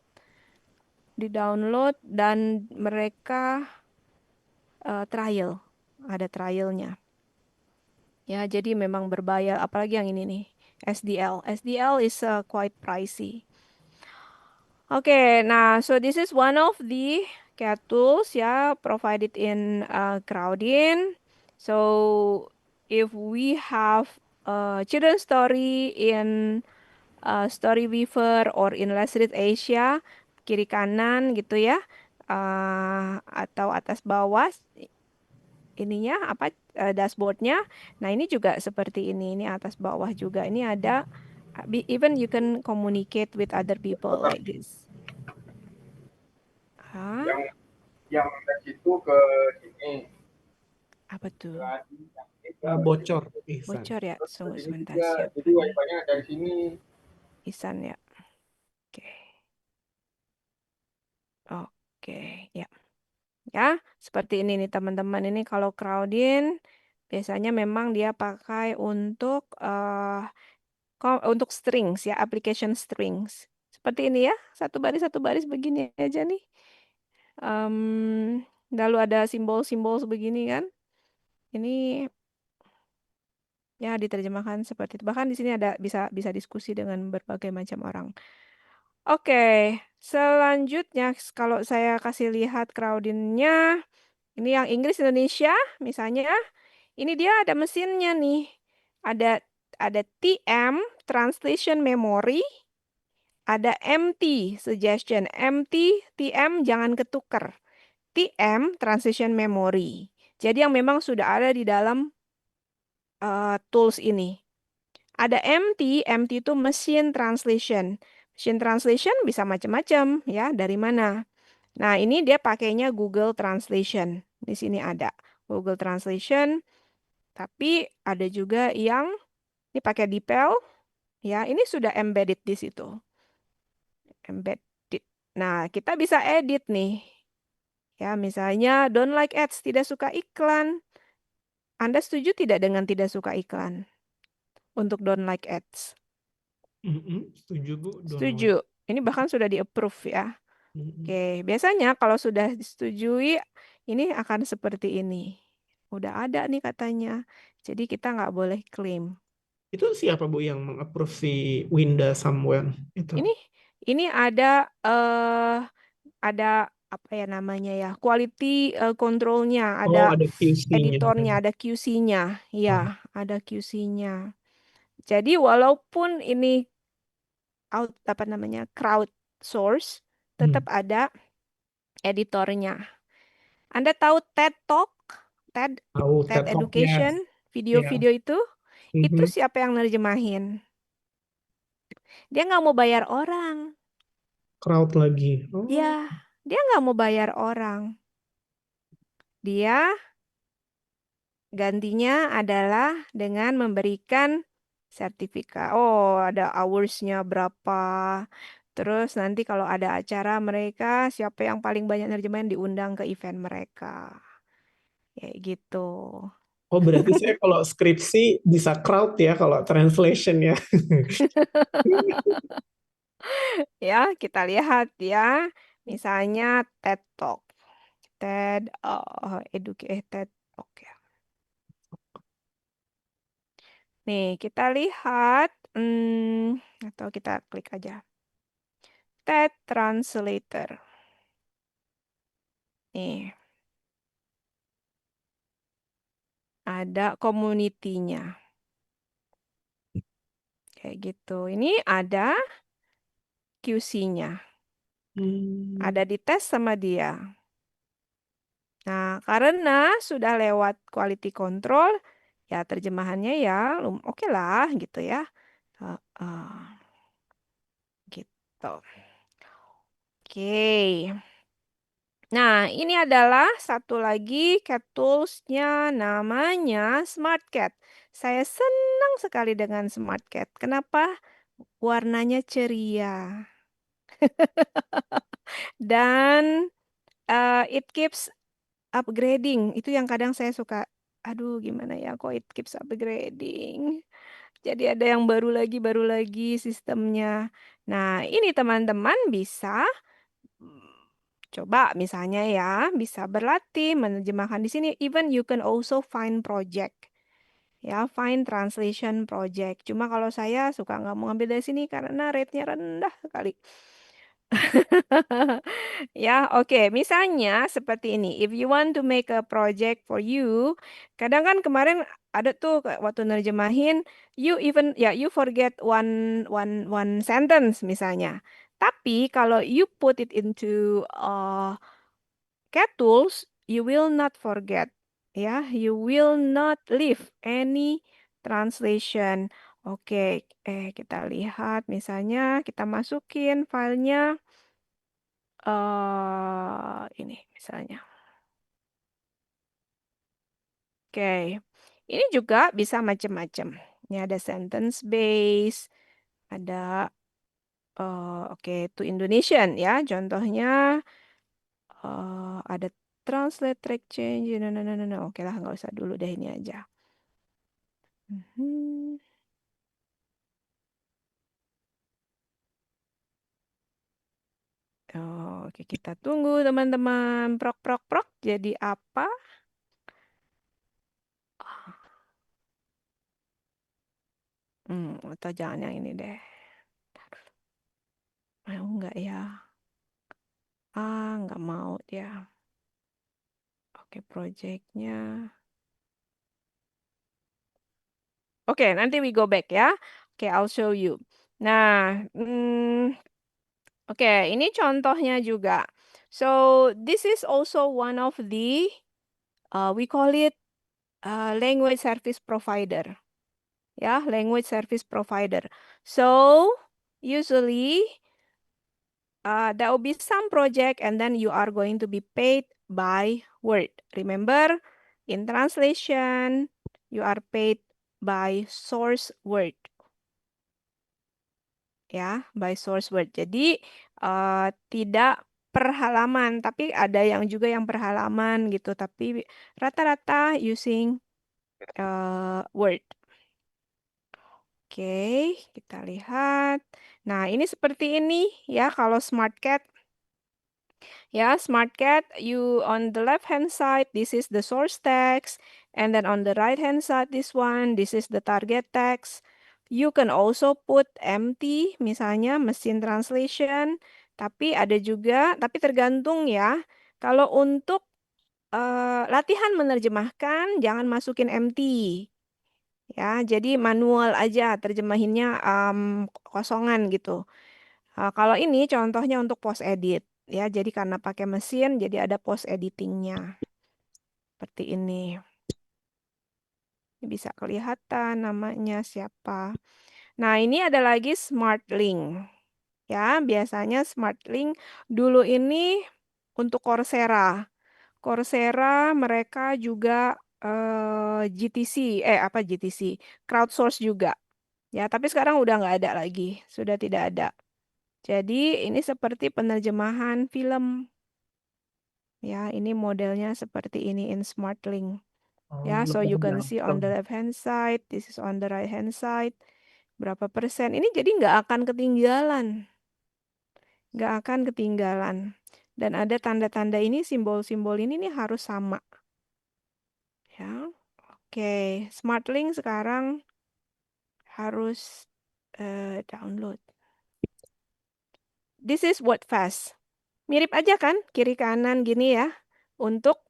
Di-download dan mereka trial. Ada trialnya. Ya, jadi memang berbayar apalagi yang ini nih, SDL. SDL is quite pricey. Okay, nah, so this is one of the cat tools, yeah, provided in Crowdin. So if we have a children's story in Storyweaver or in Let's Read Asia, kiri kanan gitu ya, atau atas bawah, ininya apa dashboardnya. Nah, ini juga seperti ini atas bawah juga. Ini ada. Even you can communicate with other people like this. Hah? Yang itu ke sini. Apa tuh? Bocor, Ihsan. Bocor ya? Tunggu sebentar. Jadi Siapa nih? wifi-nya dari sini. Ihsan ya? Oke. Oke, ya. Ya, seperti ini nih teman-teman. Ini kalau Crowdin biasanya memang dia pakai untuk strings ya, application strings. Seperti ini ya, satu baris begini aja nih. Lalu ada simbol-simbol begini kan. Ini ya diterjemahkan seperti itu. Bahkan di sini ada bisa diskusi dengan berbagai macam orang. Oke, selanjutnya kalau saya kasih lihat Crowdin-nya, ini yang Inggris Indonesia misalnya, ini dia ada mesinnya nih. Ada TM Translation Memory, ada MT Suggestion. MT TM jangan ketuker. TM Translation Memory. Jadi yang memang sudah ada di dalam tools ini. Ada MT itu Machine Translation. Machine Translation bisa macam-macam ya, dari mana? Nah, ini dia pakainya Google Translation. Di sini ada Google Translation, tapi ada juga yang ini pakai DeepL ya, ini sudah embedded di situ. Embedded. Nah, kita bisa edit nih. Ya, misalnya don't like ads, tidak suka iklan. Anda setuju tidak dengan tidak suka iklan? Untuk don't like ads. Setuju, Bu. Setuju. Ini bahkan sudah di-approve ya. Oke, biasanya kalau sudah disetujui, ini akan seperti ini. Udah ada nih katanya. Jadi kita nggak boleh klaim. Itu siapa, Bu, yang meng-approve si Winda Samuel itu? Ini ada apa ya namanya ya, quality control-nya, ada ada QC-nya. editornya, ada QC-nya. Iya, ada QC-nya. Jadi walaupun ini crowdsource, tetap ada editornya. Anda tahu TED Talk, TED Tahu TED TED Talk, Education, yes. video-video itu Mhm. siapa yang nerjemahin? Dia nggak mau bayar orang. Crowd lagi. Oh. Ya, dia nggak mau bayar orang. Dia gantinya adalah dengan memberikan sertifikat. Oh, ada hours-nya berapa. Terus nanti kalau ada acara mereka, siapa yang paling banyak nerjemahin diundang ke event mereka. Kayak gitu. Oh, berarti saya kalau skripsi bisa crowd ya kalau translation ya. Ya, kita lihat ya. Misalnya TED Talk. TED TED Talk ya. Nih, kita lihat atau kita klik aja. TED Translator. Nih, ada community-nya. Kayak gitu. Ini ada QC-nya. Ada dites sama dia. Nah, karena sudah lewat quality control, ya terjemahannya ya oke lah gitu ya. Gitu. Oke. Nah, ini adalah satu lagi cat tools-nya namanya SmartCat. Saya senang sekali dengan SmartCat. Kenapa? Warnanya ceria. Dan it keeps upgrading. Itu yang kadang saya suka, aduh gimana ya kok it keeps upgrading. Jadi ada yang baru lagi sistemnya. Nah, ini teman-teman bisa coba misalnya ya, bisa berlatih menerjemahkan di sini. Even you can also find project. Ya, find translation project. Cuma kalau saya suka nggak mau ngambil dari sini karena rate-nya rendah sekali. Ya, oke. Misalnya seperti ini. If you want to make a project for you, kadang kan kemarin ada tuh waktu nerjemahin, you forget one sentence misalnya. Tapi kalau you put it into cat tools, you will not forget. Ya, you will not leave any translation. Oke, kita lihat misalnya kita masukin filenya ini misalnya. Oke, ini juga bisa macam-macam. Ini ada sentence base, ada oke to Indonesian ya. Contohnya ada translate track change. No. Oke lah, nggak usah dulu deh ini aja. Oke, kita tunggu teman-teman. Prok, prok, prok. Jadi apa? Atau jangan yang ini deh. Mau nggak ya? Nggak mau dia. Oke, projectnya. Oke, nanti we go back ya. Oke, I'll show you. Nah, oke, ini contohnya juga. So, this is also one of the, we call it language service provider. Ya, language service provider. So, usually, there will be some project and then you are going to be paid by word. Remember, in translation, you are paid by source word. Ya, by source word. Jadi, tidak per halaman, tapi ada yang juga yang per halaman gitu. Tapi rata-rata using word. Oke, kita lihat. Nah, ini seperti ini ya kalau SmartCat. Ya, SmartCat, you on the left hand side, this is the source text. And then on the right hand side, this is the target text. You can also put empty, misalnya mesin translation. Tapi ada juga, tapi tergantung ya. Kalau untuk latihan menerjemahkan, jangan masukin empty. Ya, jadi manual aja terjemahinnya kosongan gitu. Kalau ini contohnya untuk post edit ya. Jadi karena pakai mesin jadi ada post editingnya. Seperti ini. Ini bisa kelihatan namanya siapa. Nah, ini ada lagi Smart Link. Ya, biasanya Smart Link dulu ini untuk Coursera. Coursera mereka juga GTC, apa GTC? Crowdsource juga. Ya, tapi sekarang udah nggak ada lagi, sudah tidak ada. Jadi ini seperti penerjemahan film. Ya, ini modelnya seperti ini in SmartLink. Ya, so you can see on the left hand side, this is on the right hand side. Berapa persen? Ini jadi nggak akan ketinggalan. Nggak akan ketinggalan. Dan ada tanda-tanda ini, simbol-simbol ini nih harus sama. Ya, oke. SmartLink sekarang harus download. This is WordFast. Mirip aja kan, kiri kanan gini ya. Untuk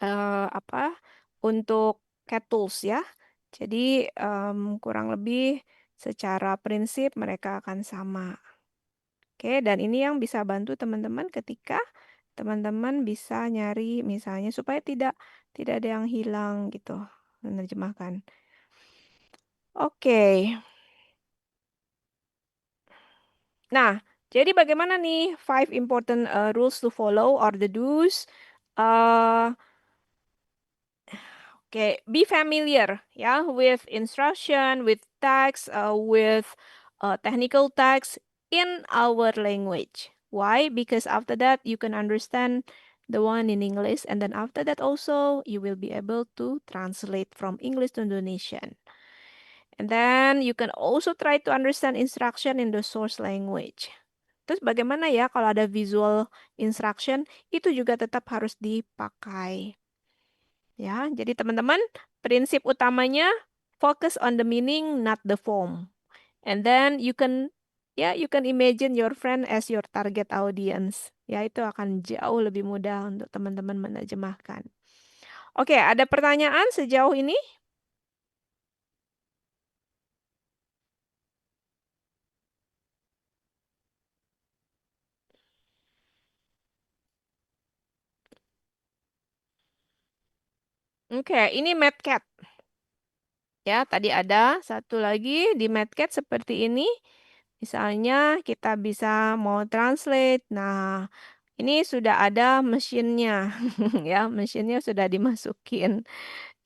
apa? Untuk cat tools ya. Jadi kurang lebih secara prinsip mereka akan sama. Oke, dan ini yang bisa bantu teman-teman ketika teman-teman bisa nyari misalnya supaya tidak ada yang hilang gitu menerjemahkan. Oke. Nah, jadi bagaimana nih 5 important rules to follow or the do's? Okay, be familiar, yeah, with instruction, with text, with technical text in our language. Why? Because after that you can understand the one in English, and then after that also you will be able to translate from English to Indonesian. And then you can also try to understand instruction in the source language. Terus bagaimana ya kalau ada visual instruction, itu juga tetap harus dipakai. Ya, jadi teman-teman, prinsip utamanya focus on the meaning, not the form. And then you can imagine your friend as your target audience. Ya, itu akan jauh lebih mudah untuk teman-teman menerjemahkan. Oke, ada pertanyaan sejauh ini? Oke, ini MathCat. Ya, tadi ada satu lagi di MathCat seperti ini. Misalnya kita bisa mau translate. Nah, ini sudah ada mesinnya. Ya, mesinnya sudah dimasukin.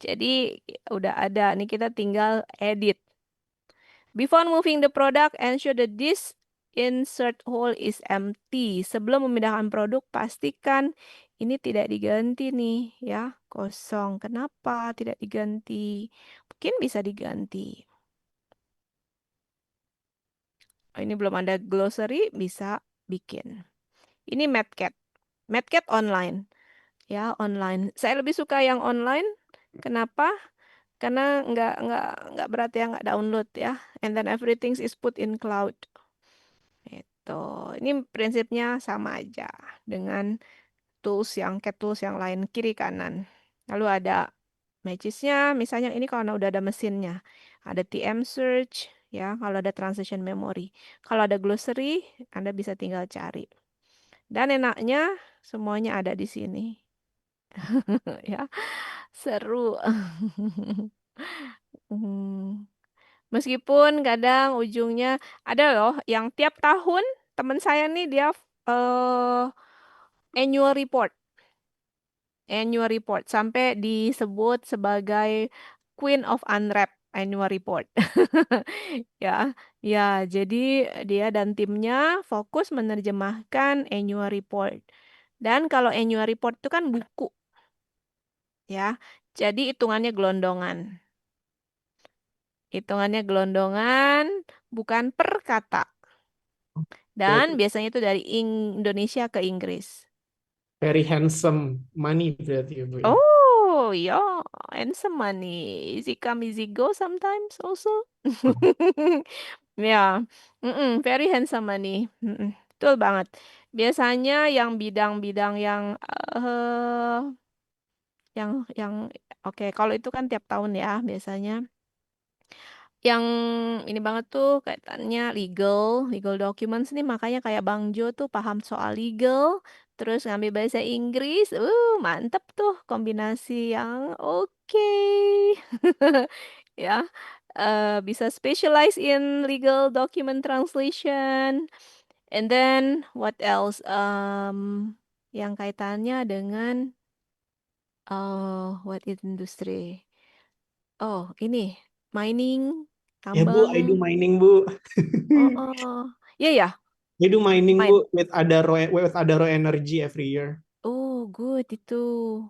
Jadi udah ada. Nih kita tinggal edit. Before moving the product, ensure that this insert hole is empty. Sebelum memindahkan produk, pastikan ini tidak diganti nih, ya, kosong. Kenapa tidak diganti? Mungkin bisa diganti. Oh, ini belum ada glossary, bisa bikin. Ini MathCat. MathCat online. Ya, online. Saya lebih suka yang online. Kenapa? Karena nggak berat ya, nggak download ya. And then everything is put in cloud. Itu. Ini prinsipnya sama aja dengan cat tools yang lain kiri kanan. Lalu ada matches-nya, misalnya ini kalau udah ada mesinnya. Ada TM search ya, kalau ada translation memory. Kalau ada glossary, Anda bisa tinggal cari. Dan enaknya semuanya ada di sini. Ya, seru. Hmm. Meskipun kadang ujungnya ada loh yang tiap tahun teman saya nih dia annual report. Annual report sampai disebut sebagai Queen of Unwrap annual report. Ya, ya, jadi dia dan timnya fokus menerjemahkan annual report. Dan kalau annual report itu kan buku. Ya. Jadi hitungannya gelondongan. Hitungannya gelondongan, bukan per kata. Dan biasanya itu dari Indonesia ke Inggris. Very handsome money berarti Bu. Oh, ya, handsome money. Easy come, easy go sometimes also. Ya, very handsome money. Betul banget. Biasanya yang bidang-bidang yang Yang oke, kalau itu kan tiap tahun ya biasanya. Yang ini banget tuh kaitannya legal documents nih, makanya kayak Bang Jo tuh paham soal legal, terus ngambil bahasa Inggris, mantep tuh kombinasi yang oke. Ya, bisa specialize in legal document translation, and then what else? Yang kaitannya dengan what industry? Oh, ini mining, Ya Bu, I do tambang. mining Bu. Oh, oh. Iya ya, I do mining main. Bu with Adaro Energy every year. Oh, good itu.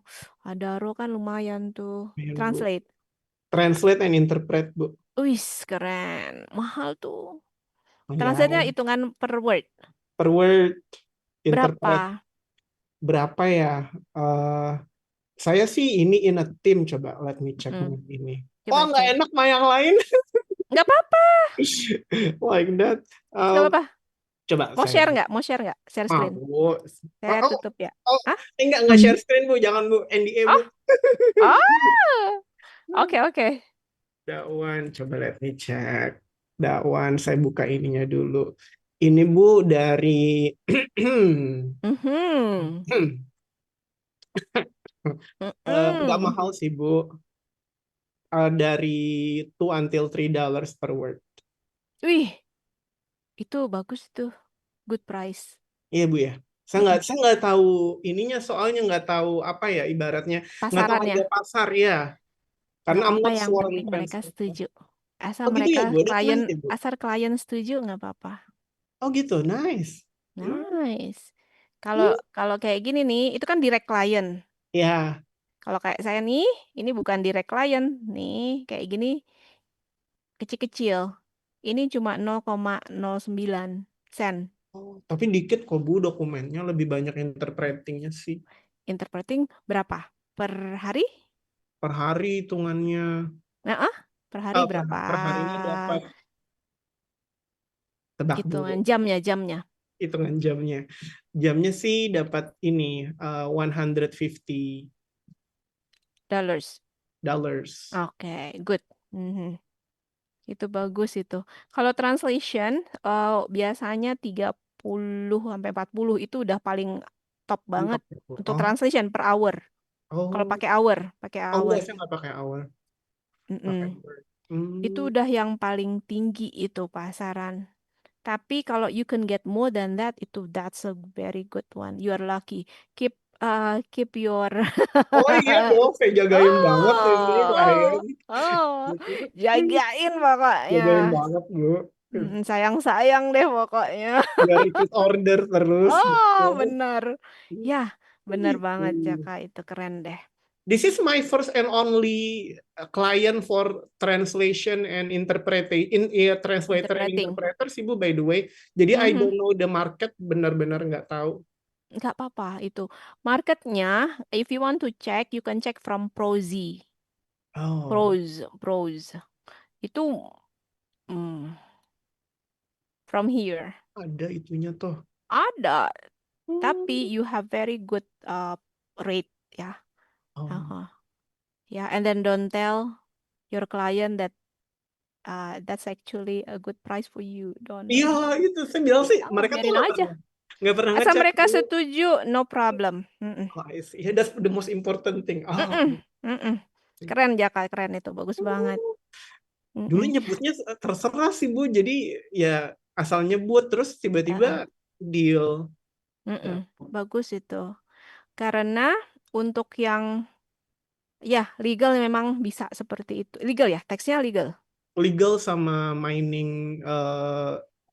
Adaro kan lumayan tuh. Ayan, Bu. Translate. Translate and interpret Bu. Wih, keren. Mahal tuh. Oh, ya, Translate-nya hitungan per word. per word interpret Berapa? berapa ya? Saya sih ini in a team, coba let me check Hmm, ini. coba Oh, nggak cek. enak mah yang lain. Nggak apa-apa. Like that. Nggak apa-apa. Coba Mau saya. share nggak? Mau share nggak? Share screen. Bu. Saya Oh, tutup ya. oh, Hah? enggak share screen Bu, jangan Bu, NDA Bu. Oh, oh. Oke, oke. That one, coba let me check. That one, saya buka ininya dulu. Ini Bu dari Mhm. nggak Mm-mm. mahal sih Bu. Dari $2 until $3 per word. Wih, itu bagus tuh. Good price. Iya Bu ya. Mm-mm. Saya nggak tahu ininya, soalnya nggak tahu apa ya ibaratnya, nggak tahu harga Pasarannya. pasar ya. Karena Nggak I'm apa-apa, not yang foreign penting mereka translator. setuju. Asal Oh gitu ya mereka Bu, that's nice ya Bu. asal klien setuju nggak apa-apa. Oh gitu, nice. Nice. Kalau Hmm. kalau kayak gini nih, itu kan direct client. Ya, Kalau kayak saya nih, ini bukan direct client. Nih, kayak gini kecil-kecil. Ini cuma 0,09 sen. tapi dikit kok Bu dokumennya, lebih banyak interpretingnya sih. Interpreting berapa? Per hari? Per hari hitungannya. Nah, per hari berapa? Per harinya dapat, tebak Bu, Hitungan jamnya. hitungan jamnya. Jamnya sih dapat ini, $150. Dollars. Oke, good. Mhm. Itu bagus itu. Kalau translation biasanya 30 sampai 40 itu udah paling top banget Mantap ya, Bu. untuk translation per hour. Kalau Oh, pakai oh hour. enggak, saya nggak pakai hour, Mm-mm. pakai word. Itu udah yang paling tinggi itu pasaran. Tapi kalau you can get more than that, that's a very good one. You are lucky. Keep your Oh iya dong, saya jagain banget ini klien. oh, jagain pokoknya. Jagain banget Bu. Sayang-sayang deh pokoknya. Biar repeat order terus gitu. Oh, benar. Ya, benar banget Gitu. Jaka. Itu keren deh. This is my first and only client for translation and interpretation, translator and Interpreting. interpreter sih Bu, by the way. Jadi I Mhm. don't know the market, benar-benar nggak tahu. Nggak apa-apa itu. Marketnya, if you want to check, you can check from Prozee. Oh, Prose. Itu from here. ada itunya toh. Ada, tapi you have very good rate ya. Oh. Uh-huh. Yeah, and then don't tell your client that that's actually a good price for you. Don't. Iya, itu saya bilang sih, Oh, mereka tuh biarin aja. nggak pernah Asal ngechat. mereka setuju, no problem. Mm-mm. Oh, I see. Yeah, that's the most important thing. Oh, Mm-mm. Keren Jaka, keren itu, bagus banget. dulu nyebutnya terserah sih Bu, jadi ya asal nyebut terus tiba-tiba deal. Ya. Bagus itu. Karena untuk yang ya legal memang bisa seperti itu. Legal ya, teksnya legal. Legal sama mining,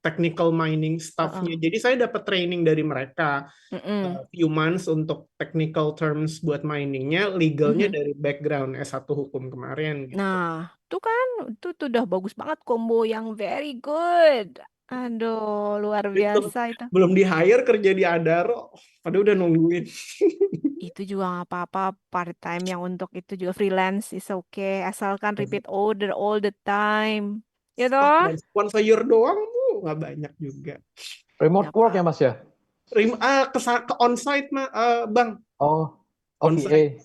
technical mining stuff-nya. Jadi saya dapat training dari mereka few months untuk technical terms buat miningnya, legalnya dari background S1 hukum kemarin gitu. Nah, tuh kan, itu udah bagus banget combo yang very good. Aduh, luar biasa itu. Belum di hire kerja di Adaro, padahal udah nungguin. Itu juga nggak apa-apa, part time yang untuk itu juga freelance is okay, asalkan repeat order all the time. Ya toh? Once a year doang Bu, nggak banyak juga. Remote work ya Mas ya? Ke onsite Bang. Oh, Onsite.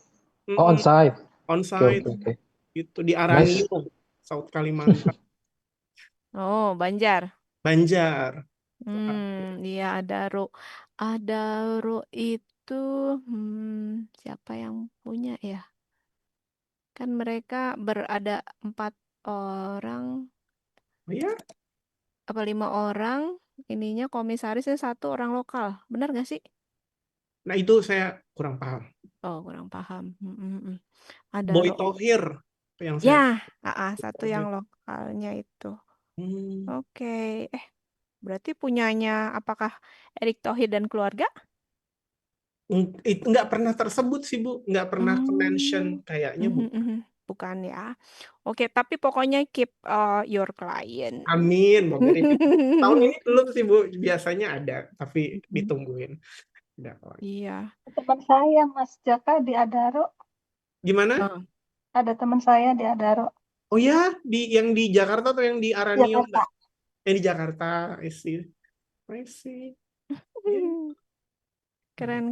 Oh, Mm-mm, onsite. Oke, onsite oke, oke. gitu di Nice. Aranio, South Kalimantan, Oh, Banjar. Banjar. Iya Adaro itu siapa yang punya ya? Kan mereka berada 4 orang Oh ya, apa 5 orang, ininya komisarisnya 1 orang lokal, benar nggak sih? nah itu saya kurang paham. Oh, kurang paham. Boy Adaro. Thohir yang saya Ya, satu yang Thohir. lokalnya itu. Hmm, Oke, berarti punyanya apakah Erick Thohir dan keluarga? itu nggak pernah tersebut sih Bu, nggak pernah mention Hmm, kayaknya Bu. bukan ya. Oke, tapi pokoknya keep your client. Amin, moga ini tahun ini belum sih Bu, biasanya ada, tapi ditungguin. Ada lagi. Iya. Teman saya Mas Jaka di Adaro. Gimana? Oh, Ada teman saya di Adaro, Oh ya, yang di Jakarta atau yang di Aranio? Jakarta. Yang di Jakarta, I see. I see. Yeah.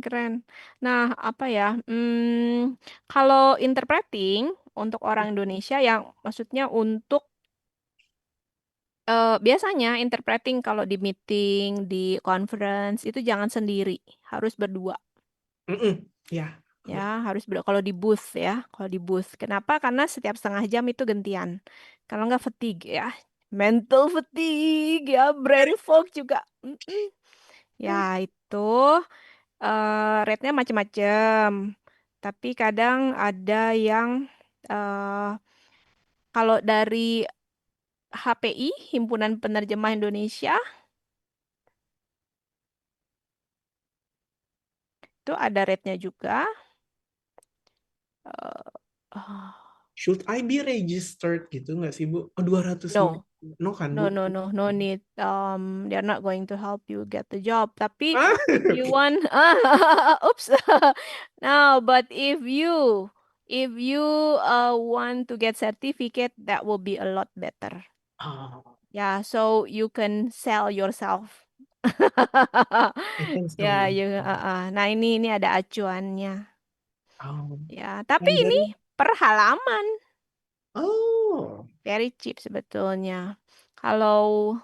keren. Nah, apa ya? Kalau interpreting untuk orang Indonesia yang maksudnya untuk biasanya interpreting kalau di meeting, di conference itu jangan sendiri, harus berdua. Mm-mm. Ya. Ya, harus kalau di booth ya, kalau di booth. Kenapa? Karena setiap setengah jam itu gantian. Kalau nggak fatigue ya, mental fatigue ya, brain fog juga. Ya, itu rate-nya macam-macam. Tapi kadang ada yang eh kalau dari HPI, Himpunan Penerjemah Indonesia, itu ada rate-nya juga. Eh, Should I be registered gitu nggak sih Bu? Oh, 200 no, No kan Bu? no need. They're not going to help you get the job. Tapi Ah, if you oke. want, oops. No, but if you want to get certificate, that will be a lot better. Oh, Yeah, so you can sell yourself. I think so. Ya, nah ini ada acuannya. Oh, Ya, tapi and ini then, per halaman, oh, very cheap sebetulnya. Kalau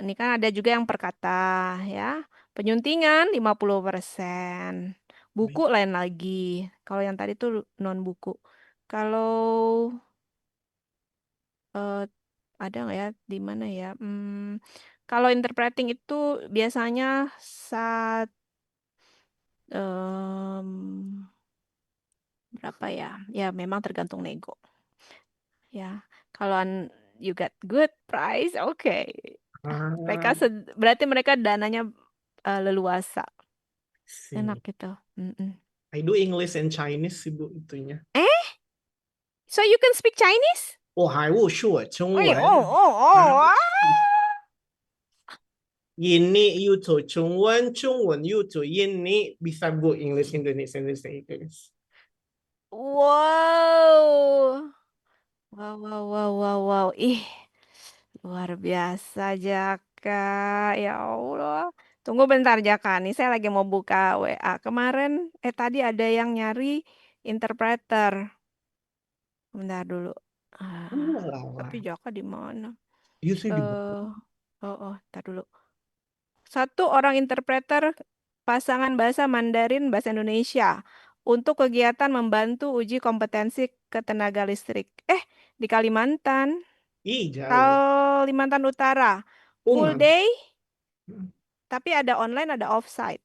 ini kan ada juga yang per kata ya. Penyuntingan 50%. Buku lain lagi. Kalau yang tadi tuh non buku. Kalau eh, ada nggak ya di mana ya? Kalau interpreting itu biasanya saat berapa ya? Ya memang tergantung nego. Ya, kalau you get good price, oke. Mereka ah, berarti mereka dananya leluasa. see. Enak gitu. Mm-mm. I do English and Chinese sih Bu itunya. So you can speak Chinese? 我还会说中 Oh, 文。oh. Ini you to 中文，中文 you to ini bisa Bu English Indonesia Indonesia Inggris. Wow. Wow. Ih, luar biasa Jaka. Ya Allah. Tunggu bentar Jaka. Nih saya lagi mau buka WA. Kemarin, tadi ada yang nyari interpreter. Bentar dulu. Tapi Alah, Jaka di mana? you say di Eh, Ntar dulu. 1 orang interpreter pasangan bahasa Mandarin bahasa Indonesia untuk kegiatan membantu uji kompetensi ketenaga listrik. Di Kalimantan, Ih, jauh. Kalimantan Utara. Oh, Full man. day, tapi ada online, ada offsite.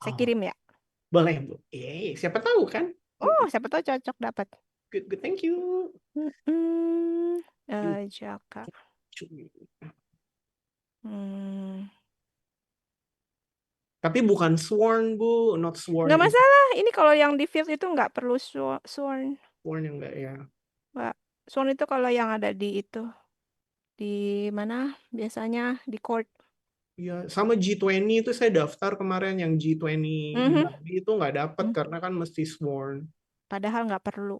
Saya Oh, kirim ya. boleh Bu. Siapa tahu kan? Oh, siapa tahu cocok dapat. Good, thank you. Jaka. Tapi bukan sworn Bu, not sworn. Nggak masalah. Ini kalau yang di field itu nggak perlu sworn. Sworn yang enggak ya. Mbak. Sworn itu kalau yang ada di itu. Di mana? Biasanya di court. Ya, sama G20 itu saya daftar kemarin yang G20 di Mhm. Bali itu nggak dapat karena kan mesti sworn. Padahal nggak perlu.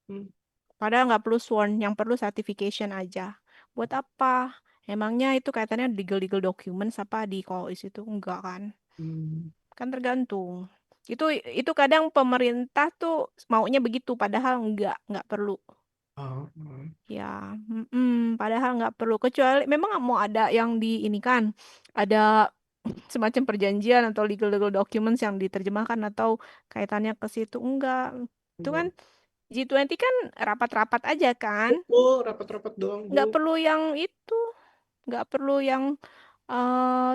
Hmm. Padahal nggak perlu sworn. Yang perlu certification aja. Buat apa? Emangnya itu kaitannya legal documents apa di KOIS itu? Enggak kan? Hmm. Kan tergantung. Itu kadang pemerintah tuh maunya begitu, padahal nggak perlu. Oh, Ya, padahal nggak perlu. Kecuali memang mau ada yang di ini kan, ada semacam perjanjian atau legal documents yang diterjemahkan atau kaitannya ke situ. Enggak. Itu kan G20 kan rapat-rapat aja kan. betul, rapat-rapat doang, Nggak Bu. perlu yang itu. Nggak perlu yang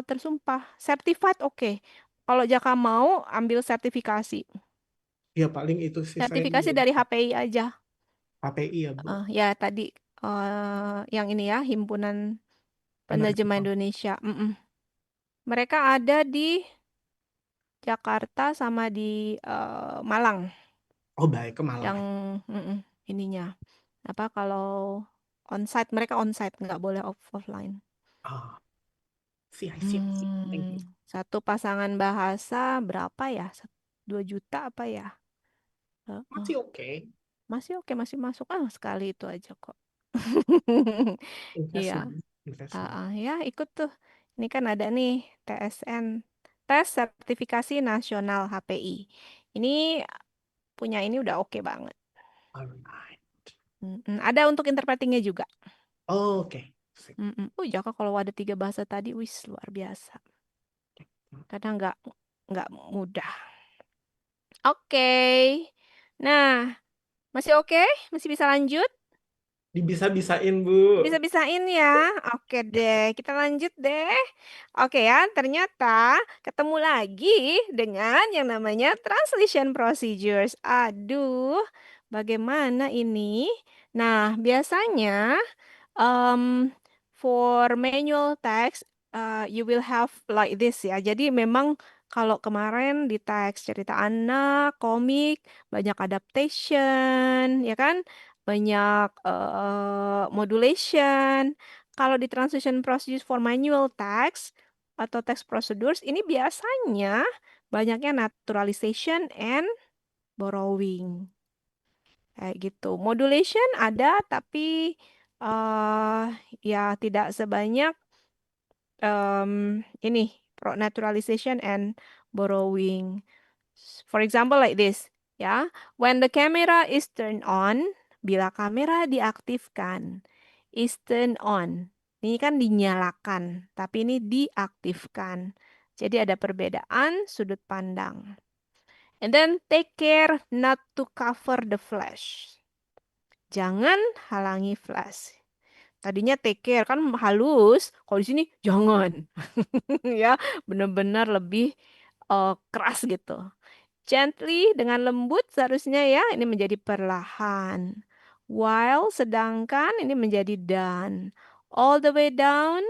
tersumpah. Certified oke. Kalau Jaka mau ambil sertifikasi. Ya paling itu sih saya Sertifikasi dari HPI aja. HPI ya, Bu. Ya tadi yang ini ya, Himpunan Penerjemah Penerjemah. Indonesia. Mereka ada di Jakarta sama di Malang Oh, baik ke Malang. yang ininya. Apa kalau onsite, mereka onsite, nggak boleh offline. Ah, I see. Thank you. Satu pasangan bahasa berapa ya? 2 juta apa ya? Masih oke. Masih oke, masih masuk. Sekali itu aja kok. Iya. Investment. Ya ikut tuh. Ini kan ada nih TSN, Tes Sertifikasi Nasional HPI. Ini punya ini udah oke banget. Alright. Ada untuk interpretingnya juga. Oh, oke. Sip. Jaka kalau ada 3 bahasa tadi, wis luar biasa. Kadang nggak mudah. Oke. Nah, masih oke? Masih bisa lanjut? Dibisa-bisain, Bu. Bisa-bisain ya. Oke deh, kita lanjut deh. Oke ya, ternyata ketemu lagi dengan yang namanya translation procedures. Aduh, bagaimana ini? Nah, biasanya for manual text, you will have like this ya. Jadi memang kalau kemarin di teks cerita anak, komik, banyak adaptation, ya kan? Banyak modulation. Kalau di translation procedures for manual text atau text procedures, ini biasanya banyaknya naturalization and borrowing. Kayak gitu. Modulation ada, tapi ya tidak sebanyak ini naturalization and borrowing. For example, like this, ya. When the camera is turned on, bila kamera diaktifkan, is turned on. Ini kan dinyalakan, tapi ini diaktifkan. Jadi ada perbedaan sudut pandang. And then take care not to cover the flash. Jangan halangi flash. Tadinya take care kan halus, kalau di sini jangan. Ya, benar-benar lebih keras gitu. Gently dengan lembut seharusnya ya, ini menjadi perlahan. While sedangkan ini menjadi done. All the way down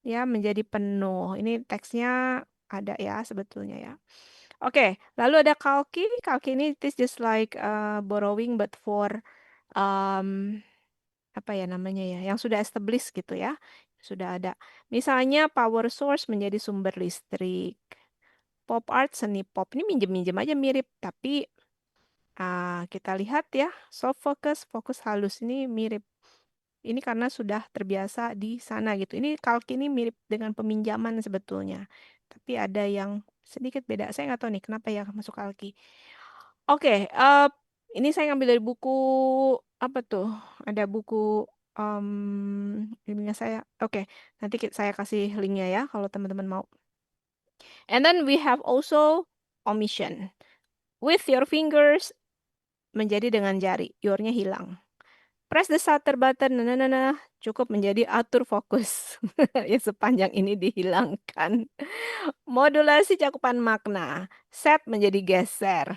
ya menjadi penuh. Ini teksnya ada ya sebetulnya ya. Oke, lalu ada kalki. Kalki ini it is just like borrowing but for apa ya namanya ya, yang sudah established gitu ya. Sudah ada. Misalnya power source menjadi sumber listrik. Pop art, seni pop ini minjem-minjem aja mirip, tapi kita lihat ya, soft focus, fokus halus ini mirip. Ini karena sudah terbiasa di sana gitu. Ini kalki ini mirip dengan peminjaman sebetulnya. Tapi ada yang sedikit beda. Saya nggak tahu nih kenapa ya masuk kalki. Oke, ini saya ngambil dari buku apa tuh? Ada buku ininya saya. Oke, nanti saya kasih linknya ya kalau teman-teman mau. And then we have also omission. With your fingers menjadi dengan jari, your-nya hilang. Press the shutter button, cukup menjadi atur fokus. Ya sepanjang ini dihilangkan. Modulasi cakupan makna. Set menjadi geser.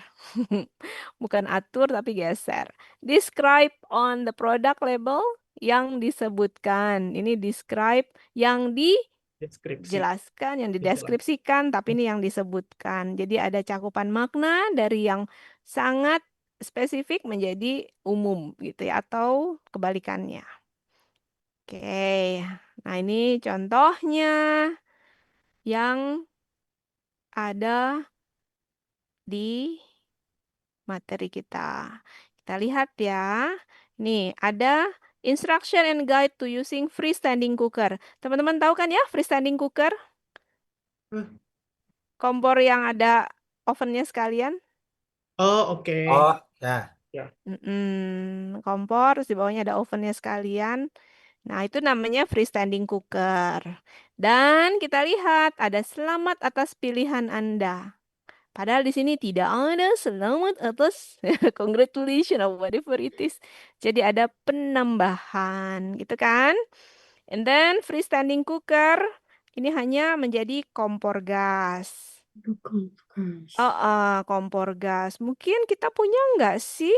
Bukan atur tapi geser. Describe on the product label yang disebutkan. Ini describe yang Deskripsi. dijelaskan, yang dideskripsikan, tapi ini yang disebutkan. Jadi ada cakupan makna dari yang sangat spesifik menjadi umum gitu ya, atau kebalikannya. Oke, nah ini contohnya yang ada di materi kita. Kita lihat ya. Nih, ada instruction and guide to using freestanding cooker. Teman-teman tahu kan ya freestanding cooker? Kompor yang ada ovennya sekalian. Oh, oke. Oh, ya. Kompor, terus di bawahnya ada ovennya sekalian. Nah, itu namanya freestanding cooker. Dan kita lihat ada selamat atas pilihan Anda. Padahal di sini tidak ada selamat atas congratulations or whatever it is. Jadi ada penambahan, gitu kan? And then freestanding cooker ini hanya menjadi kompor gas. Kompor gas. Mungkin kita punya nggak sih?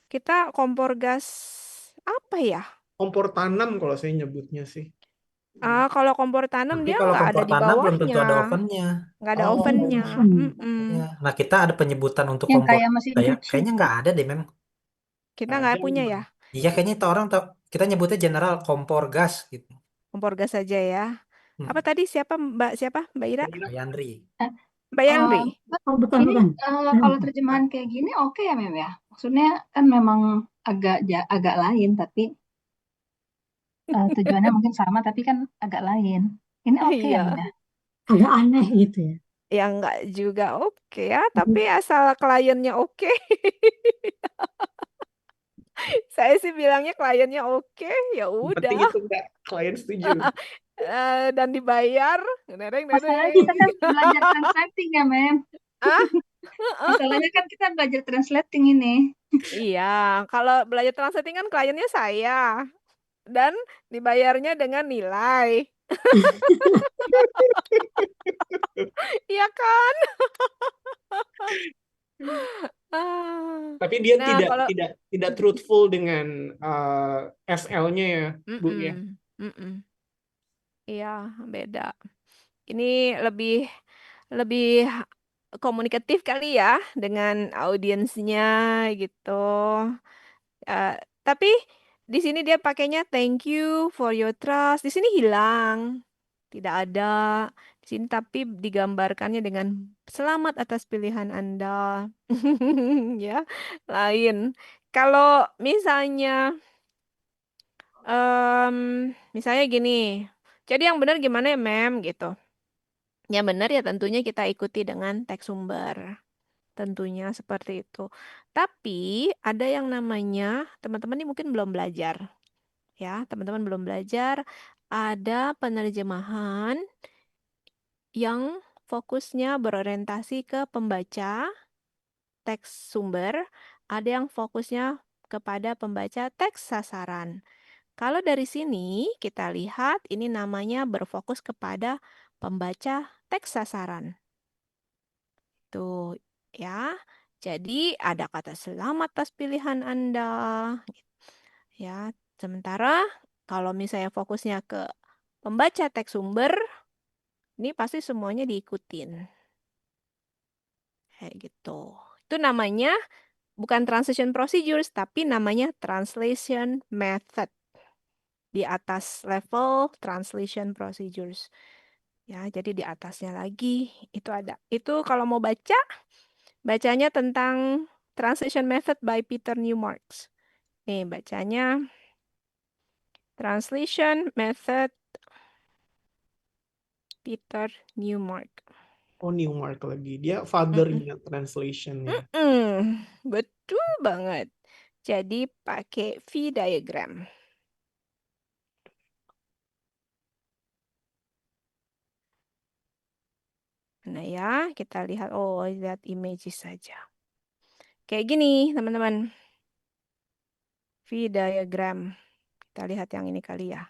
Kita kompor gas apa ya? Kompor tanam kalau saya nyebutnya sih. Kalau kompor tanam Tapi dia kalau nggak ada kompor di tanam belum tentu bawahnya, ada ovennya. nggak ada Oh, ovennya. Ya. Nah, kita ada penyebutan untuk Yang kompor. kayak mesin cuci. Kayaknya nggak ada deh, Mem. Kita ada nggak punya memang. ya, Iya, kayaknya itu orang kita nyebutnya general kompor gas gitu. kompor gas saja ya. Apa tadi siapa Mbak Ira? Pak Yandri. Mbak Yandri. Ini kalau terjemahan kayak gini oke ya Mem ya. Maksudnya kan memang agak lain tapi tujuannya mungkin sama tapi kan agak lain. Ini oke ya Iya, Mem ya. Agak aneh gitu ya. ya nggak juga oke ya, tapi asal kliennya oke. Saya sih bilangnya kliennya oke, ya Yang penting udah. itu enggak klien setuju. Dan dibayar, Masalahnya kita kan belajar translating ya Mem. Ah, Masalahnya kan kita belajar translating ini. iya, kalau belajar translating kan kliennya saya dan dibayarnya dengan nilai. Iya kan? Ah. Tapi dia Nah, tidak kalau tidak tidak truthful dengan SL-nya ya, Bu ya. Mm-mm. Iya, beda. Ini lebih lebih komunikatif kali ya dengan audiensnya gitu. Eh, tapi di sini dia pakainya thank you for your trust. Di sini hilang, tidak ada. Di sini tapi digambarkannya dengan selamat atas pilihan Anda. Ya, lain. Kalau misalnya em, misalnya gini. Jadi yang benar gimana ya, Mem gitu. Yang benar ya tentunya kita ikuti dengan teks sumber. Tentunya seperti itu. Tapi ada yang namanya, teman-teman ini mungkin belum belajar. Ya, teman-teman belum belajar. Ada penerjemahan yang fokusnya berorientasi ke pembaca teks sumber. Ada yang fokusnya kepada pembaca teks sasaran. Kalau dari sini kita lihat ini namanya berfokus kepada pembaca teks sasaran. Tuh ya. Jadi ada kata selamat atas pilihan Anda. Ya, sementara kalau misalnya fokusnya ke pembaca teks sumber, ini pasti semuanya diikutin. Kayak gitu. Itu namanya bukan translation procedures, tapi namanya translation method. Di atas level translation procedures. Ya, jadi di atasnya lagi itu ada. Itu kalau mau baca, bacanya tentang translation method by Peter Newmark. Nih, bacanya translation method Peter Newmark. Oh, Newmark lagi. Dia fathernya translation ya. Betul banget. Jadi pakai V diagram. Nah ya, kita lihat. Oh, lihat images saja. Kayak gini, teman-teman. V diagram. Kita lihat yang ini kali ya.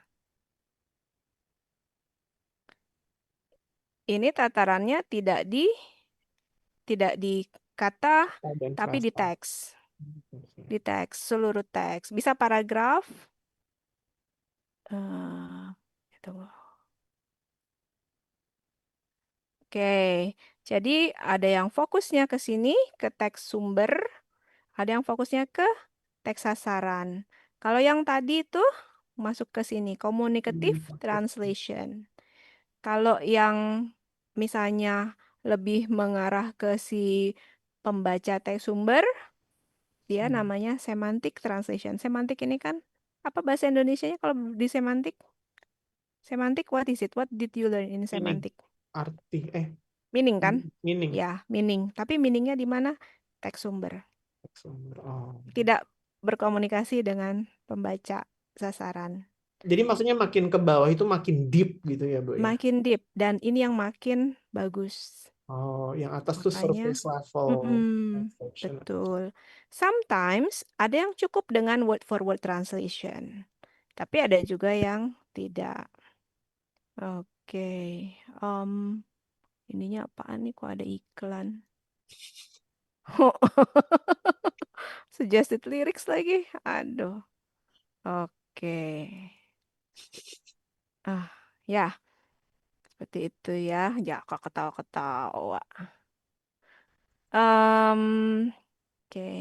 Ini tatarannya tidak di kata, Dan tapi di frasa. teks. Di teks, seluruh teks. Bisa paragraf. Tunggu. Oke, jadi ada yang fokusnya ke sini, ke teks sumber. Ada yang fokusnya ke teks sasaran. Kalau yang tadi itu masuk ke sini, communicative translation. Kalau yang misalnya lebih mengarah ke si pembaca teks sumber, dia namanya semantic translation. Semantik ini kan apa bahasa Indonesianya kalau di semantik? Semantik, what is it? What did you learn in Ini semantic? arti Meaning kan? Meaning. Ya, meaning. Tapi meaningnya di mana? Teks sumber. Oh. Tidak berkomunikasi dengan pembaca sasaran. Jadi maksudnya makin ke bawah itu makin deep gitu ya, Bu ya? Makin deep. Dan ini yang makin bagus. Oh, yang atas tuh Makanya, surface level translation. betul. Sometimes ada yang cukup dengan word for word translation. Tapi ada juga yang tidak. Oke. Ininya apaan nih? Kok ada iklan? Suggested lyrics lagi. Aduh. Oke. Ya. Seperti itu ya. Ya, kok ketawa-ketawa. Oke.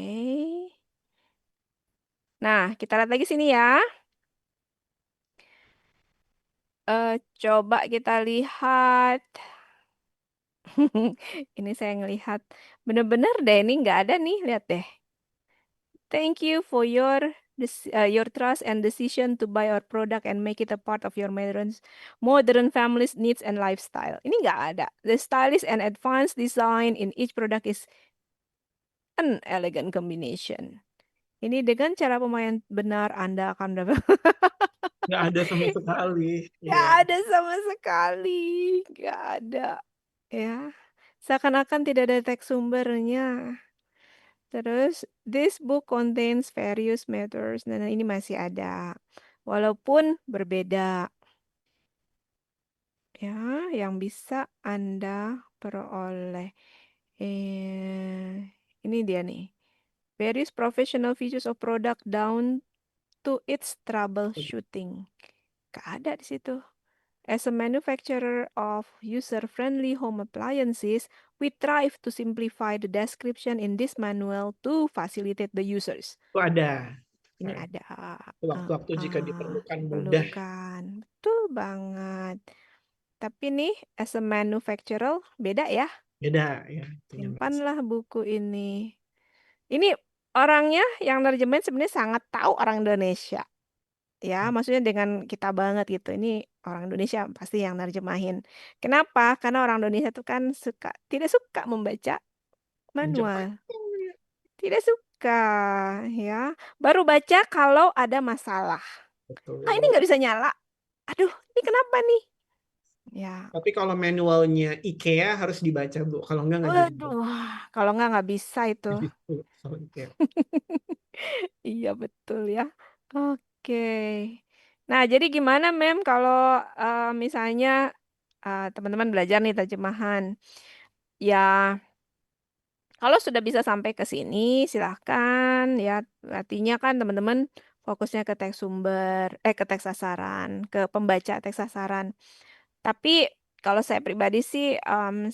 Nah, kita lihat lagi sini ya. Coba kita lihat. Ini saya ngelihat. Bener-bener deh, ini nggak ada nih. Lihat deh. Thank you for your trust and decision to buy our product and make it a part of your modern family's needs and lifestyle. Ini nggak ada. The stylish and advanced design in each product is an elegant combination. Ini dengan cara pemakaian benar Anda akan dapat. Nggak ada sama sekali. Nggak Ya. ada sama sekali. Nggak ada. Ya. Seakan-akan tidak ada teks sumbernya. Terus, this book contains various matters. Nah, ini masih ada. Walaupun berbeda. Ya, yang bisa Anda peroleh. Ini dia nih. Various professional features of product down to its troubleshooting. Gak ada di situ. As a manufacturer of user-friendly home appliances, we strive to simplify the description in this manual to facilitate the users. Itu ada. Ini ada. Waktu-waktu jika diperlukan mudah. Diperlukan. Betul banget. Tapi nih, as a manufacturer, beda ya. Beda ya. Simpanlah buku ini. Ini orangnya yang nerjemahin sebenarnya sangat tahu orang Indonesia. Ya, maksudnya dengan kita banget gitu. Ini orang Indonesia pasti yang nerjemahin. Kenapa? Karena orang Indonesia tuh kan tidak suka membaca manual. Tidak suka, ya. Baru baca kalau ada masalah. Betul. Ah, ini nggak bisa nyala. Aduh, ini kenapa nih? Ya. Tapi kalau manualnya IKEA harus dibaca, Bu. Kalau enggak nggak jadi. Waduh, kalau nggak bisa itu. Kalau IKEA. Iya betul ya. Oke. Nah, jadi gimana, Mem, kalau misalnya teman-teman belajar nih terjemahan? Ya, kalau sudah bisa sampai ke sini, silahkan ya. Artinya kan teman-teman fokusnya ke teks sumber, ke teks sasaran, ke pembaca teks sasaran. Tapi kalau saya pribadi sih,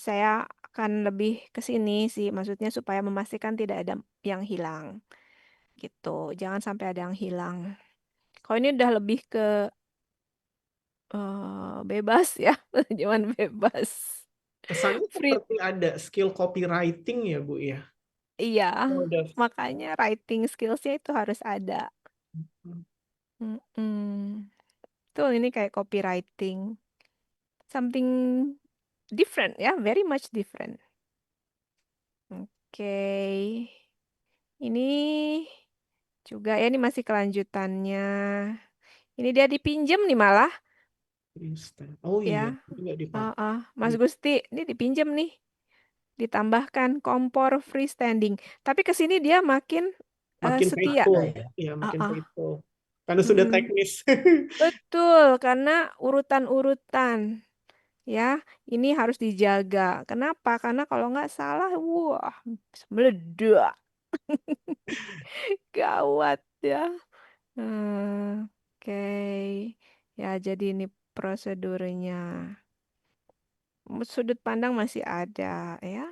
saya akan lebih ke sini sih, maksudnya supaya memastikan tidak ada yang hilang, gitu. Jangan sampai ada yang hilang. Kalau ini udah lebih ke bebas ya, jangan bebas. Kesannya Free. seperti ada skill copywriting ya, Bu ya. Iya, Udah. makanya writing skillsnya itu harus ada. Tuh ini kayak copywriting, something different ya, very much different. Oke, ini juga ya, ini masih kelanjutannya. Ini dia dipinjem nih malah Oh iya, ya. itu nggak dipakai. Mas Gusti, ini dipinjem nih. Ditambahkan kompor freestanding. Tapi ke sini dia makin Makin setia. faithful. Iya, makin faithful. Karena sudah teknis. Betul, karena urutan-urutan ya, ini harus dijaga. Kenapa? Karena kalau nggak salah, wah, meledak. Gawat ya. Oke. Ya, jadi ini prosedurnya. Sudut pandang masih ada ya.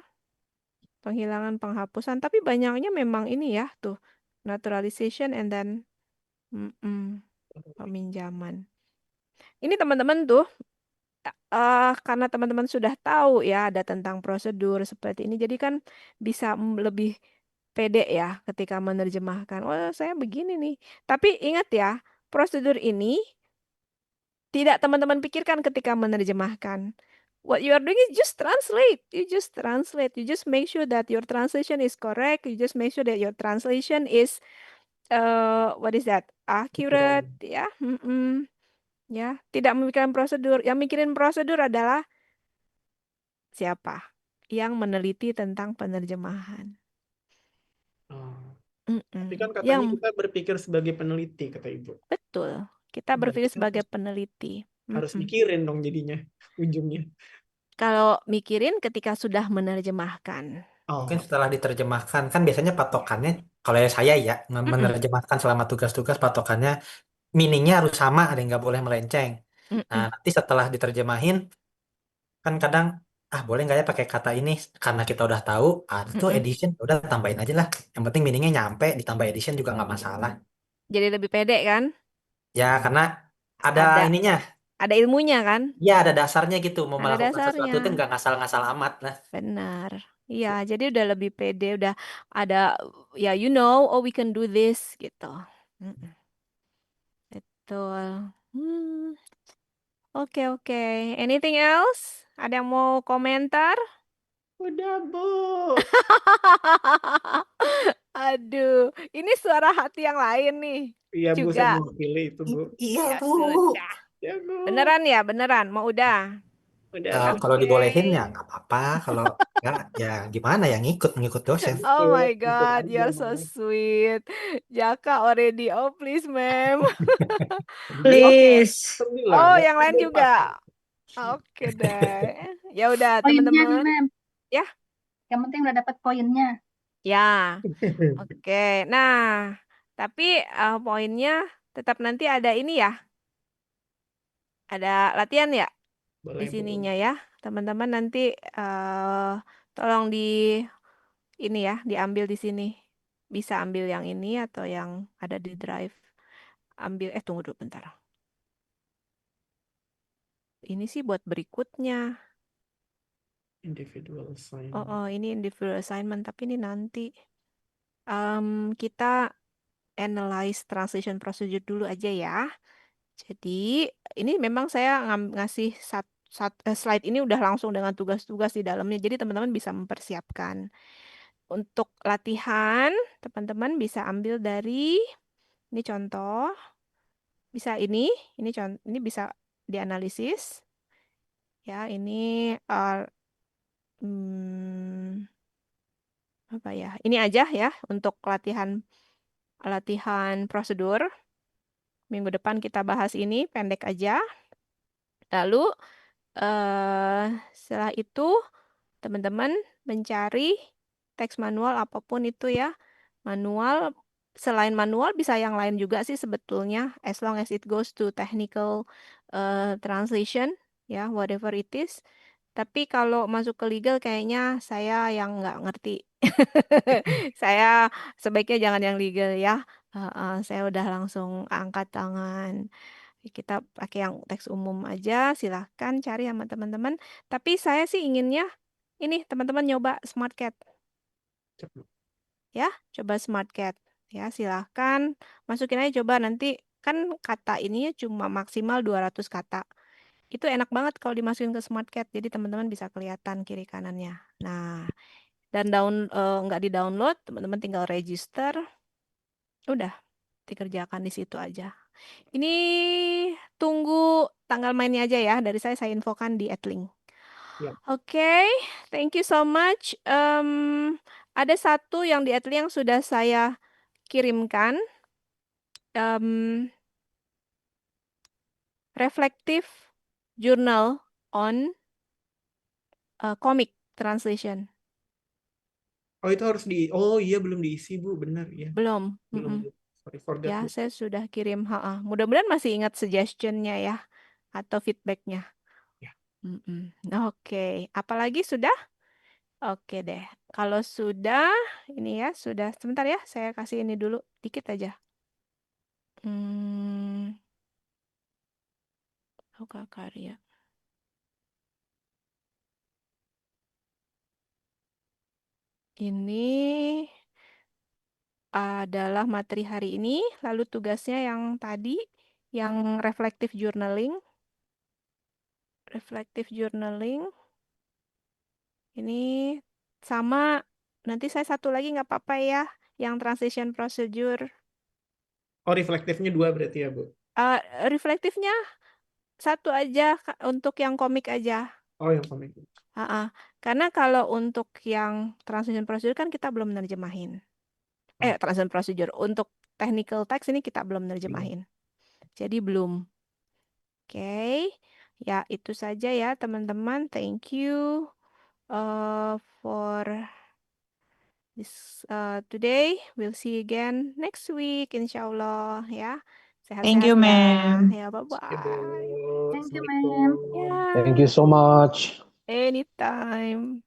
Penghilangan, penghapusan, tapi banyaknya memang ini ya, tuh. Naturalization and then peminjaman. Ini teman-teman tuh, karena teman-teman sudah tahu ya ada tentang prosedur seperti ini, jadi kan bisa lebih pede ya ketika menerjemahkan. Oh, saya begini nih. Tapi ingat ya, prosedur ini tidak teman-teman pikirkan ketika menerjemahkan. what you are doing is just translate. You just translate. You just make sure that your translation is correct. You just make sure that your translation is what is that? Accurate, ya. Ya, tidak memikirkan prosedur. Yang mikirin prosedur adalah siapa? Yang meneliti tentang penerjemahan. Oh. Tapi kan katanya Yang kita berpikir sebagai peneliti, kata Ibu. betul. Kita Berarti berpikir kan sebagai peneliti. harus mikirin dong jadinya ujungnya. Kalau mikirin ketika sudah menerjemahkan. Oh, Mungkin setelah diterjemahkan, kan biasanya patokannya, kalau ya saya ya, menerjemahkan selama tugas-tugas patokannya, meaningnya harus sama, ada yang nggak boleh melenceng. Nah, nanti setelah diterjemahin, kan kadang, boleh nggak ya pakai kata ini, karena kita udah tahu, itu edition, udah tambahin aja lah. Yang penting meaningnya nyampe, ditambah edition juga nggak masalah. Jadi lebih pede kan? Ya, karena ada Ada ininya, ada ilmunya kan? ya ada dasarnya gitu, mau Ada melakukan sesuatu dasarnya. itu nggak ngasal-ngasal amat lah. Benar. Iya, jadi udah lebih pede, udah ada ya you know, oh we can do this gitu. Betul. Oke, oke. Anything else? Ada yang mau komentar? udah Bu. Aduh, ini suara hati yang lain nih. Iya Bu, Juga. saya mau pilih itu Bu. Iya, Ya Bu. sudah. Ya Bu. Beneran ya, beneran. Mau udah. Udah. Kalau Oke. dibolehin ya nggak apa-apa. Kalau nggak, ya gimana ya ngikut dosen. Oh my Ikut God, aja, you're so Mas. sweet. Jaka already. Oh please, ma'am. Please. Sembilan, Oh, mau yang lain ambil juga. pasang. Oke deh. Ya udah, Poinnya nih, teman-teman. Mem. Ya. Yang penting udah dapat poinnya. Ya. Oke. Nah, tapi poinnya tetap nanti ada ini ya. Ada latihan ya di Boleh Bu. sininya ya. Teman-teman nanti tolong ini ya, diambil di sini. Bisa ambil yang ini atau yang ada di drive. Ambil, tunggu dulu bentar. Ini sih buat berikutnya. Individual assignment. Oh, ini individual assignment, tapi ini nanti. Kita analyze translation procedure dulu aja ya. Jadi, ini memang saya ngasih slide ini udah langsung dengan tugas-tugas di dalamnya. Jadi, teman-teman bisa mempersiapkan. Untuk latihan, teman-teman bisa ambil dari ini contoh. Bisa ini bisa dianalisis. Ya, ini apa ya? Ini aja ya untuk latihan prosedur. Minggu depan kita bahas ini pendek aja. Lalu setelah itu teman-teman mencari teks manual apapun itu ya. Manual, selain manual bisa yang lain juga sih sebetulnya. As long as it goes to technical translation, ya, whatever it is. Tapi kalau masuk ke legal kayaknya saya yang nggak ngerti. Saya sebaiknya jangan yang legal ya. Saya udah langsung angkat tangan. Kita pakai yang teks umum aja, silahkan cari sama teman-teman. Tapi saya sih inginnya ini teman-teman nyoba SmartCat. Ya, coba SmartCat. Ya, silahkan masukin aja coba nanti kan kata ininya cuma maksimal 200 kata. Itu enak banget kalau dimasukin ke SmartCat, jadi teman-teman bisa kelihatan kiri kanannya. Nah, dan nggak di-download, teman-teman tinggal register. Udah, dikerjakan di situ aja. Ini tunggu tanggal mainnya aja ya. Dari saya infokan di Adlink. Yap. Oke, thank you so much. Ada satu yang di Adlink yang sudah saya kirimkan. Reflective Journal on Comic Translation. Oh itu harus oh iya belum diisi Bu, benar ya. Belum. Belum. Sorry, forgot Ya, Bu. saya sudah kirim. Mudah-mudahan masih ingat suggestionnya ya atau feedbacknya. Ya. Oke, apalagi sudah? Oke deh. Kalau sudah, ini ya sudah. Sebentar ya, saya kasih ini dulu dikit aja. Oke, karya. Ini adalah materi hari ini, lalu tugasnya yang tadi, yang reflective journaling. reflective journaling. Ini sama. Nanti saya satu lagi nggak apa-apa ya, yang transition procedure. Oh, reflektifnya 2 berarti ya, Bu? Reflektifnya satu aja untuk yang komik aja. Oh, yang komik. Karena kalau untuk yang transition procedure kan kita belum nerjemahin. Transition procedure untuk technical text ini kita belum nerjemahin. Jadi belum. Oke. Ya, itu saja ya teman-teman. Thank you for this today. We'll see you again next week insyaallah ya. Thank you, Sehat-sehat ya. ma'am. Ya, Oke, Bu. bye-bye. Thank you, ma'am. Assalamualaikum. Ya, Thank you so much. anytime.